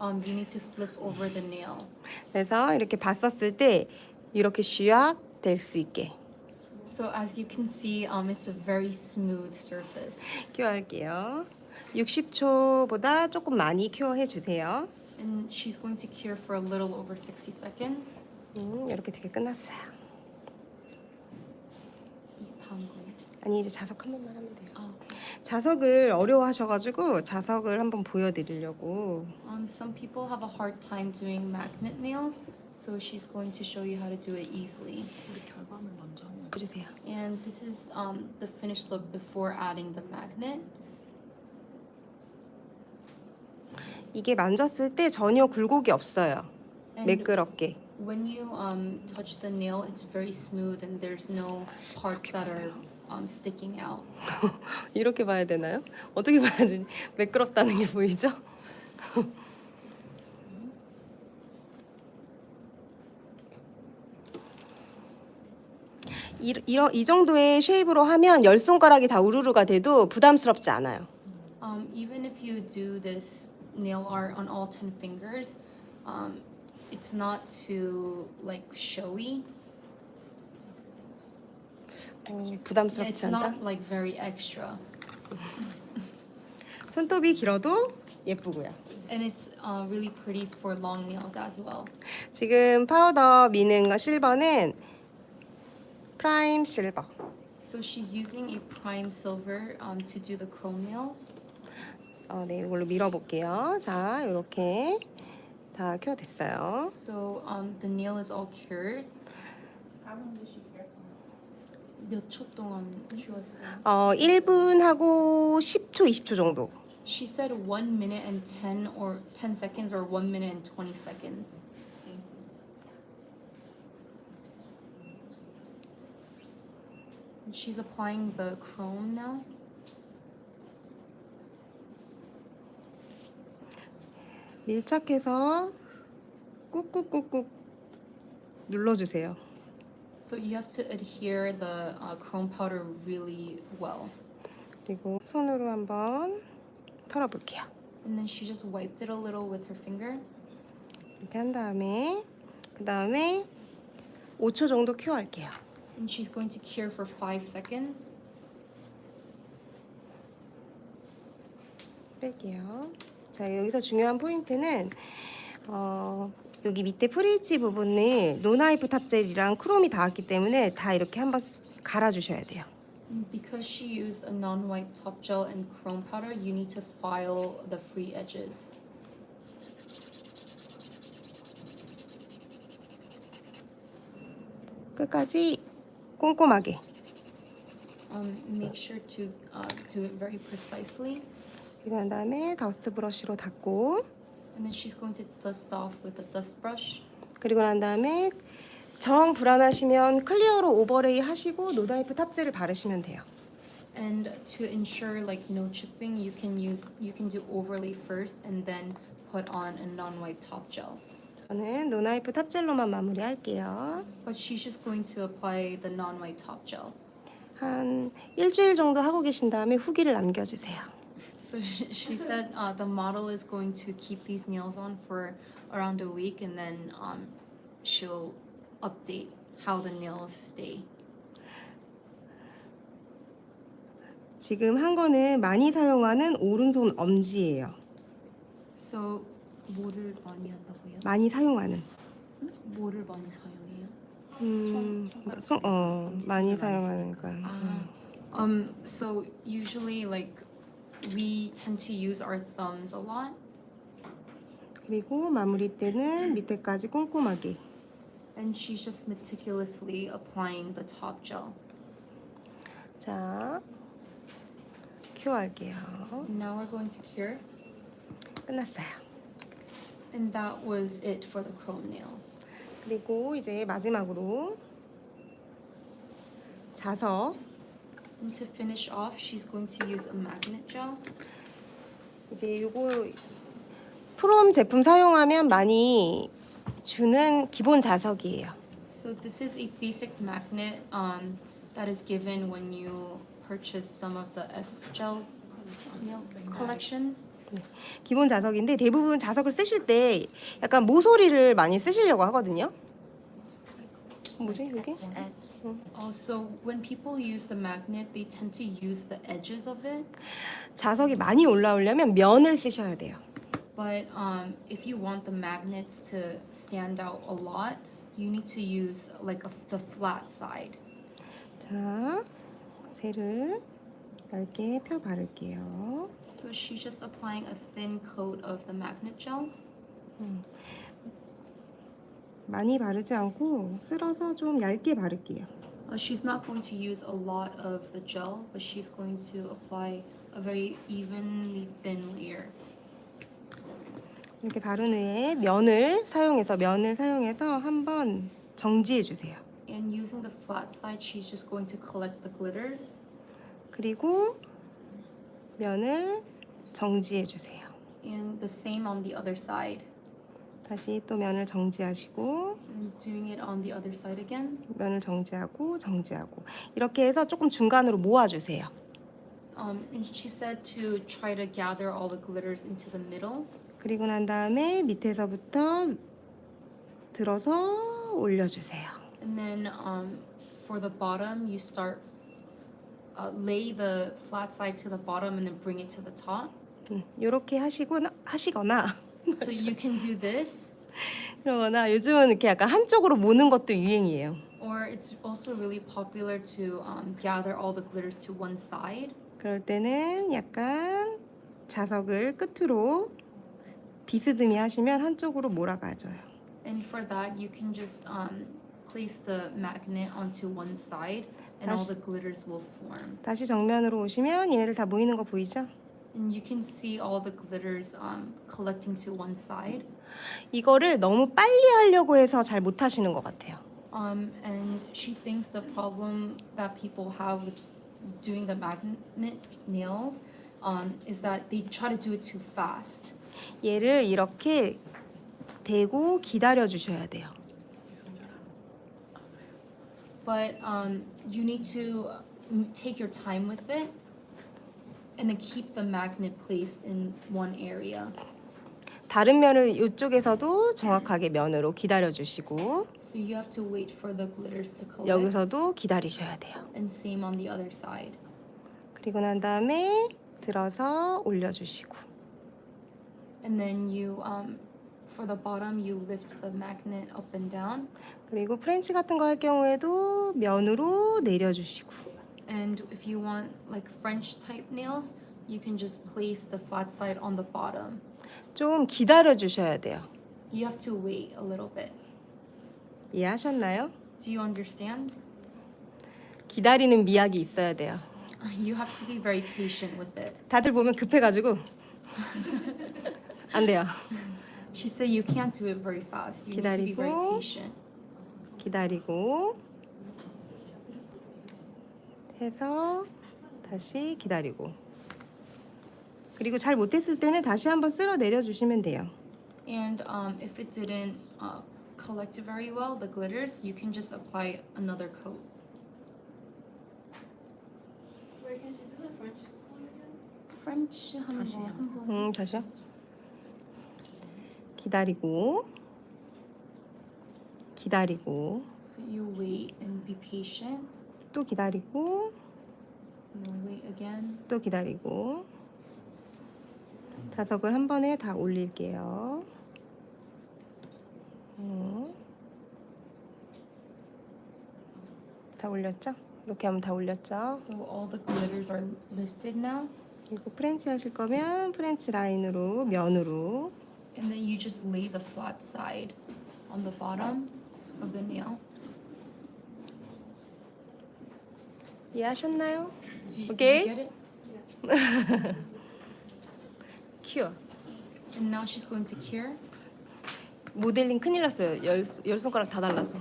you need to flip over the nail. 그래서 이렇게 봤었을 때 이렇게 쉬압 될 수 있게 So as you can see, it's a very smooth surface. 큐어할게요. 60초보다 조금 많이 큐어해 주세요. And she's going to cure for a little over 60 seconds. 이렇게 되게 끝났어요. 이게 다음 거예요? 아니 이제 자석 한 번만 하면 돼요. 아, okay. 자석을 어려워하셔가지고 자석을 한번 보여드리려고. Some people have a hard time doing magnet nails, so she's going to show you how to do it easily. 우리 결과물 먼저 한번 해주세요. And this is the finished look before adding the magnet. 이게 만졌을 때 전혀 굴곡이 없어요. And 매끄럽게. when you touch the nail, it's very smooth and there's no parts that are sticking out. 이렇게 봐야 되나요? 어떻게 봐야지 매끄럽다는 게 보이죠? 이 정도의 쉐입으로 하면 10손가락이 다 우르르가 돼도 부담스럽지 않아요. Even if you do this nail art on all 10 fingers, it's not too like showy. Yeah, 부담스럽지 it's 않다. not like very extra. 손톱이 길어도 예쁘고요. And it's really pretty for long nails as well. 지금 파우더 미는 거 실버는 프라임 실버. So she's using a prime silver to do the chrome nails. 네, 이걸로 밀어볼게요. 자, 이렇게 다 큐어 됐어요. So the nail is all cured. 몇 초 동안 큐었어요? 1분 하고 10초, 20초 정도. She said 1 minute and 10 seconds or 1 minute and 20 seconds. She's applying the chrome now. 밀착해서 꾹꾹꾹꾹 눌러주세요. So you have to adhere the chrome powder really well. 그리고 손으로 한번 털어볼게요. And then she just wiped it a little with her finger. 이렇게 한 다음에 그 다음에 5초 정도 큐어할게요. And she's going to cure for 5 seconds. 뺄게요. 자, 여기서 중요한 포인트는 여기 밑에 프리치 부분을 노나이프 탑젤이랑 크롬이 닿았기 때문에 다 이렇게 한번 갈아주셔야 돼요. Because she used a non-white top gel and chrome powder, you need to file the free edges. 끝까지 꼼꼼하게. Make sure to do it very precisely. 그리고 난 다음에 더스트 브러쉬로 닦고, And then she's going to dust off with a dust brush. 그리고 난 다음에 정 불안하시면 클리어로 오버레이 하시고 노나이프 탑젤을 바르시면 돼요. And to ensure like no chipping, you can do overlay first and then put on a non-white top gel. 저는 노나이프 탑젤로만 마무리할게요. But she's just going to apply the non-white top gel. 한 일주일 정도 하고 계신 다음에 후기를 남겨주세요. So she said the model is going to keep these nails on for around a week, and then she'll update how the nails stay. 지금 한 거는 많이 사용하는 오른손 엄지예요. So 뭐를 많이 한다고요? 많이 사용하는. 뭐를 많이 사용해요? 많이 사용하는 거. So usually like we tend to use our thumbs a lot. 그리고 마무리 때는 밑에까지 꼼꼼하게. And she's just meticulously applying the top gel. 자, 큐어할게요. And now we're going to cure. 끝났어요. And that was it for the chrome nails. 그리고 이제 마지막으로 자석. And to finish off, she's going to use a magnet gel. 이제 요거 프롬 제품 사용하면 많이 주는 기본 자석이에요. So this is a basic magnet that is given when you purchase some of the F-gel nail collections. 기본 자석인데 대부분 자석을 쓰실 때 약간 모서리를 많이 쓰시려고 하거든요. 뭐지 이게? Also, when people use the magnet, they tend to use the edges of it. 자석이 많이 올라오려면 면을 쓰셔야 돼요. But if you want the magnets to stand out a lot, you need to use like the flat side. 자, 젤을 얇게 펴 바를게요. So she's just applying a thin coat of the magnet gel. 많이 바르지 않고 쓸어서 좀 얇게 바를게요. She's not going to use a lot of the gel, but she's going to apply a very evenly thin layer. 이렇게 바른 후에 면을 사용해서 한번 정지해 주세요. And using the flat side, she's just going to collect the glitters. 그리고 면을 정지해 주세요. And the same on the other side. 다시 또 면을 정지하시고 And doing it on the other side again. 면을 정지하고 이렇게 해서 조금 중간으로 모아주세요. And she said to try to gather all the glitters into the middle. 그리고 난 다음에 밑에서부터 들어서 올려주세요. And then for the bottom, you start lay the flat side to the bottom and then bring it to the top. 이렇게 하시거나 So you can do this. 그러거나 요즘은 이렇게 약간 한쪽으로 모는 것도 유행이에요. Or it's also really popular to gather all the glitters to one side. 그럴 때는 약간 자석을 끝으로 비스듬히 하시면 한쪽으로 몰아가져요. And for that, you can just place the magnet onto one side, and all the glitters will form. 다시 정면으로 오시면 얘네들 다 모이는 거 보이죠? And you can see all the glitters collecting to one side. 이거를 너무 빨리 하려고 해서 잘 못하시는 것 같아요. And she thinks the problem that people have with doing the magnet nails is that they try to do it too fast. 얘를 이렇게 대고 기다려 주셔야 돼요. But you need to take your time with it. and then keep the magnet placed in one area. 다른 면을 이쪽에서도 정확하게 면으로 기다려주시고 So you have to wait for the glitters to collect. 여기서도 기다리셔야 돼요. And same on the other side. 그리고 난 다음에 들어서 올려주시고 And then you, for the bottom, you lift the magnet up and down. 그리고 프렌치 같은 거 할 경우에도 면으로 내려주시고 And if you want like French type nails, you can just place the flat side on the bottom. 좀 기다려주셔야 돼요. You have to wait a little bit. 이해하셨나요? Do you understand? 기다리는 미학이 있어야 돼요. You have to be very patient with it. 다들 보면 급해가지고 안 돼요. She said you can't do it very fast. You need to be very 기다리고. patient. 기다리고 해서 다시 기다리고 그리고 잘 못했을 때는 다시 한번 쓸어 내려주시면 돼요. And if it didn't collect very well, the glitters, you can just apply another coat. Wait, can she do the French one again? French 한번. 다시요. 기다리고 기다리고 So you wait and be patient, 또 기다리고 and then wait again. 또 기다리고 자석을 한 번에 다 올릴게요. 다 올렸죠? 이렇게 하면 다 올렸죠? So all the glitters are lifted now, 그리고 프렌치 하실 거면 프렌치 라인으로 면으로 and then you just lay the flat side on the bottom of the nail. 이해하셨나요? Did Okay. you get it? 큐어. And now she's going to cure. 모델링 큰일 났어요. 열 손가락 다 달라서.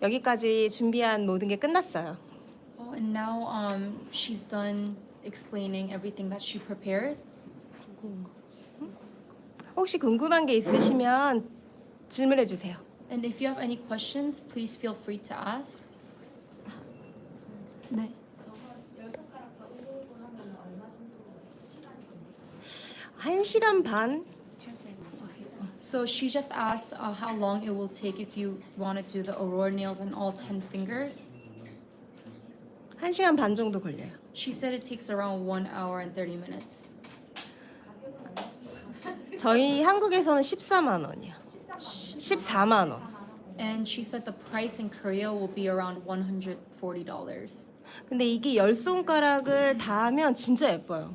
여기까지 준비한 모든 게 끝났어요. Oh, and now she's done explaining everything that she prepared. 혹시 궁금한 게 있으시면 질문해 주세요. And if you have any questions, please feel free to ask. 네. 저거 10손가락 다 오고 하면 얼마 정도 시간이 걸려요? 1시간 반? So she just asked how long it will take if you want to do the Aurora nails on all 10 fingers. 1시간 반 정도 걸려요. She said it takes around 1 hour and 30 minutes. 저희 한국에서는 14만 원이요. 14만 원. And she said the price in Korea will be around $140. 근데 이게 열 손가락을 다 하면 진짜 예뻐요.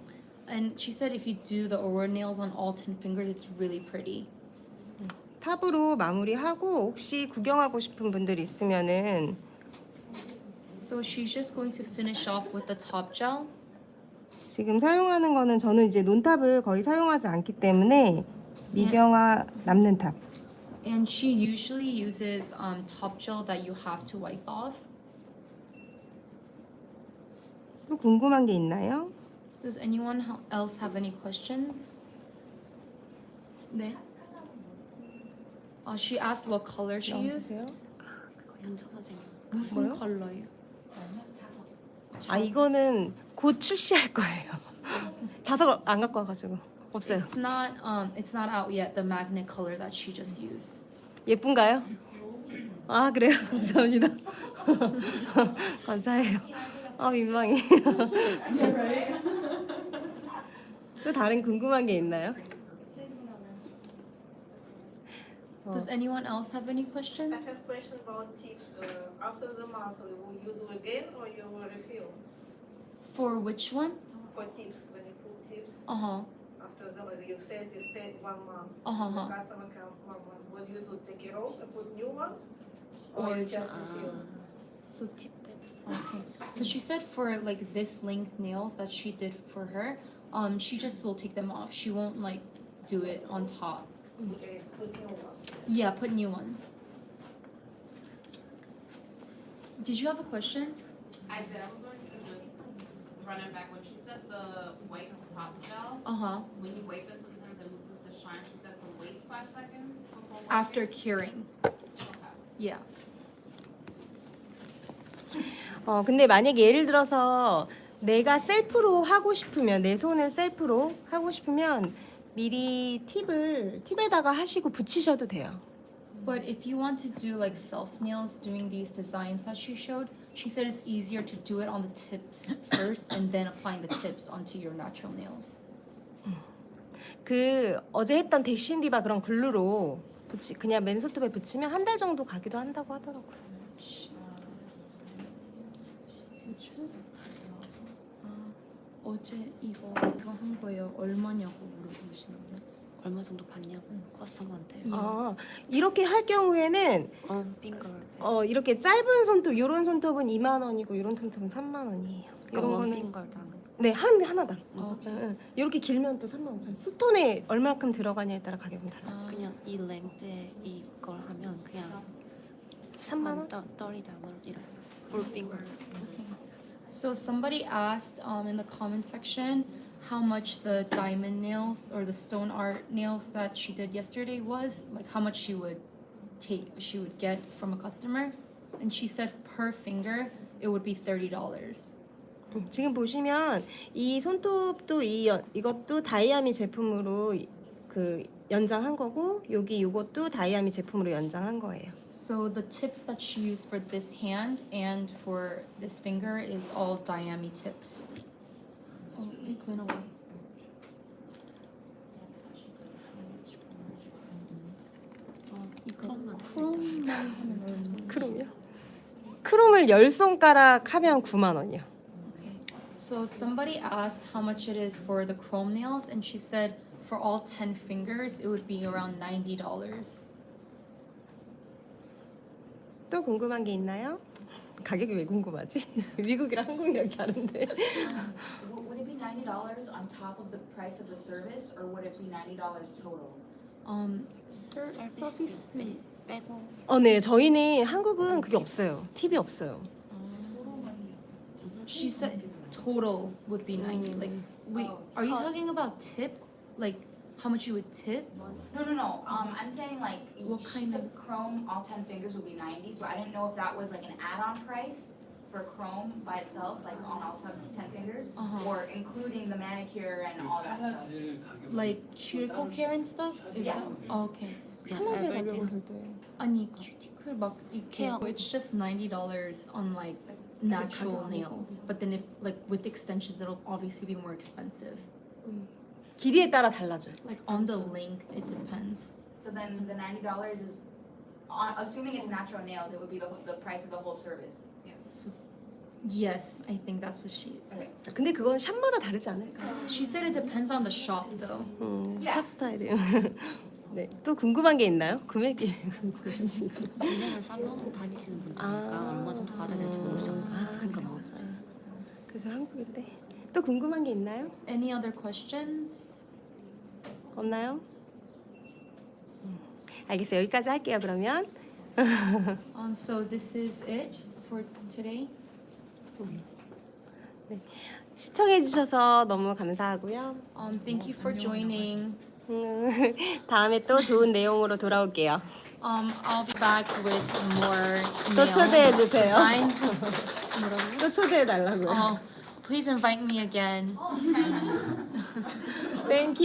And she said if you do the Aurora nails on all 10 fingers, it's really pretty. 탑으로 마무리하고 혹시 구경하고 싶은 분들 있으면은 So she's just going to finish off with the top gel. 지금 사용하는 거는 저는 이제 논탑을 거의 사용하지 않기 때문에 미경화 남는 탑. And she usually uses top gel that you have to wipe off. 또 궁금한 게 있나요? Does anyone else have any questions? 네. She asked what color she used. 나와주세요. 현자 선생님. 무슨 뭐요? 컬러예요? 아 이거는 곧 출시할 거예요. 자석을 안 갖고 와가지고 없어요. It's not out yet. The magnet color that she just used. 예쁜가요? 아 그래요? 감사합니다. 감사해요. 아 민망해. 또 다른 궁금한 게 있나요? Does anyone else have any I questions? have question about tips. After the muscle, will you do again or you will refill? For which one? For tips, when you put tips, Uh-huh. after you said it stayed 1 month. Uh-huh. The customer comes 1 month. What do you do? Take it off and put new one? Or Or you just refill? So okay. So she said for like this length nails that she did for her, she just will take them off. She won't like do it on top. Okay, put new one. Yeah, put new ones. Did you have a question? I did. I was going to just run it back. When she said the wipe top gel, Uh-huh. when you wipe it, sometimes it loses the shine. She said to wait 5 seconds before wiping. After curing. Okay. Yeah. 근데 만약에 예를 들어서 내가 셀프로 하고 싶으면 내 손을 셀프로 하고 싶으면 미리 팁에다가 하시고 붙이셔도 돼요. But if you want to do like self nails, doing these designs that she showed, she said it's easier to do it on the tips first and then applying the tips onto your natural nails. 그 어제 했던 덱신디바 그런 글루로 그냥 맨손톱에 붙이면 한 달 정도 가기도 한다고 하더라고요. 어제 이거 한 거예요. 얼마냐고 물어보시는데. 얼마 정도 받냐고 커스터머한테. 아, 이렇게 할 경우에는 빙걸. 이렇게 짧은 손톱, 요런 손톱은 2만 원이고 요런 손톱은 3만 원이에요. 이런 원 거는 빙걸당. 네, 하나당. 오케이. 이렇게 길면 또 3만 5천 원. 스톤에 얼마큼 들어가냐에 따라 가격은 달라져. 그냥 이 랭크에 이걸 하면 그냥 3만 원? $30 이런. 올 빙걸. Okay. So somebody asked in the comment section how much the diamond nails or the stone art nails that she did yesterday was, like how much she would get from a customer, and she said per finger it would be $30. 지금 보시면 이 손톱도 이것도 다이아미 제품으로 그 연장한 거고 요것도 다이아미 제품으로 연장한 거예요. So the tips that she used for this hand and for this finger is all diami tips. Oh, it went away. 이것만 크롬만 하면 얼마? 크롬이요? 크롬을 10손가락 하면 9만 원이요. Okay. So somebody asked how much it is for the chrome nails, and she said for all 10 fingers it would be around $90. 또 궁금한 게 있나요? 가격이 왜 궁금하지? 미국이랑 한국이랑 다른데. Would it be $90 on top of the price of the service, or would it be $90 total? 서비스. 빼고. 네, 저희는 한국은 그게 없어요. 팁이 없어요. She said total would be 90. Like, wait, are you talking about tip? Like, how much you would tip? No. I'm saying like What she kind said chrome all 10 fingers would be 90, so I didn't know if that was like an add-on price for chrome by itself, like on all 10 fingers, or including the manicure and all that stuff. Like cuticle care and stuff? Is Yeah. that? Oh, okay. 하나씩 가격은 별도예요. 아니 cuticle 막 이렇게 it's just $90 on like natural nails. But then if like with extensions it'll obviously be more expensive. 길이에 따라 달라져요. Like on the length it depends. So then the $90 is, assuming it's natural nails, it would be the price of the whole service. Yes. So, yes, I think that's what she said. 근데 그건 샵마다 다르지 않을까? She said it depends on the shop though. 샵 스타일이요. 네, 또 궁금한 게 있나요? 금액이. 왜냐면 살롱 다니시는 분들이니까 얼마 정도 받아야 될지 모르잖아. 그러니까 모르지. 그래서 한국인데. 또 궁금한 게 있나요? Any other questions? 없나요? 알겠어요. 여기까지 할게요. 그러면. So this is it for today. 시청해 주셔서 너무 감사하고요. Thank you for joining. 다음에 또 좋은 내용으로 돌아올게요. I'll be back with more 또 nail 초대해 주세요. designs. 또 초대해 달라고요. Please invite me again. Thank you.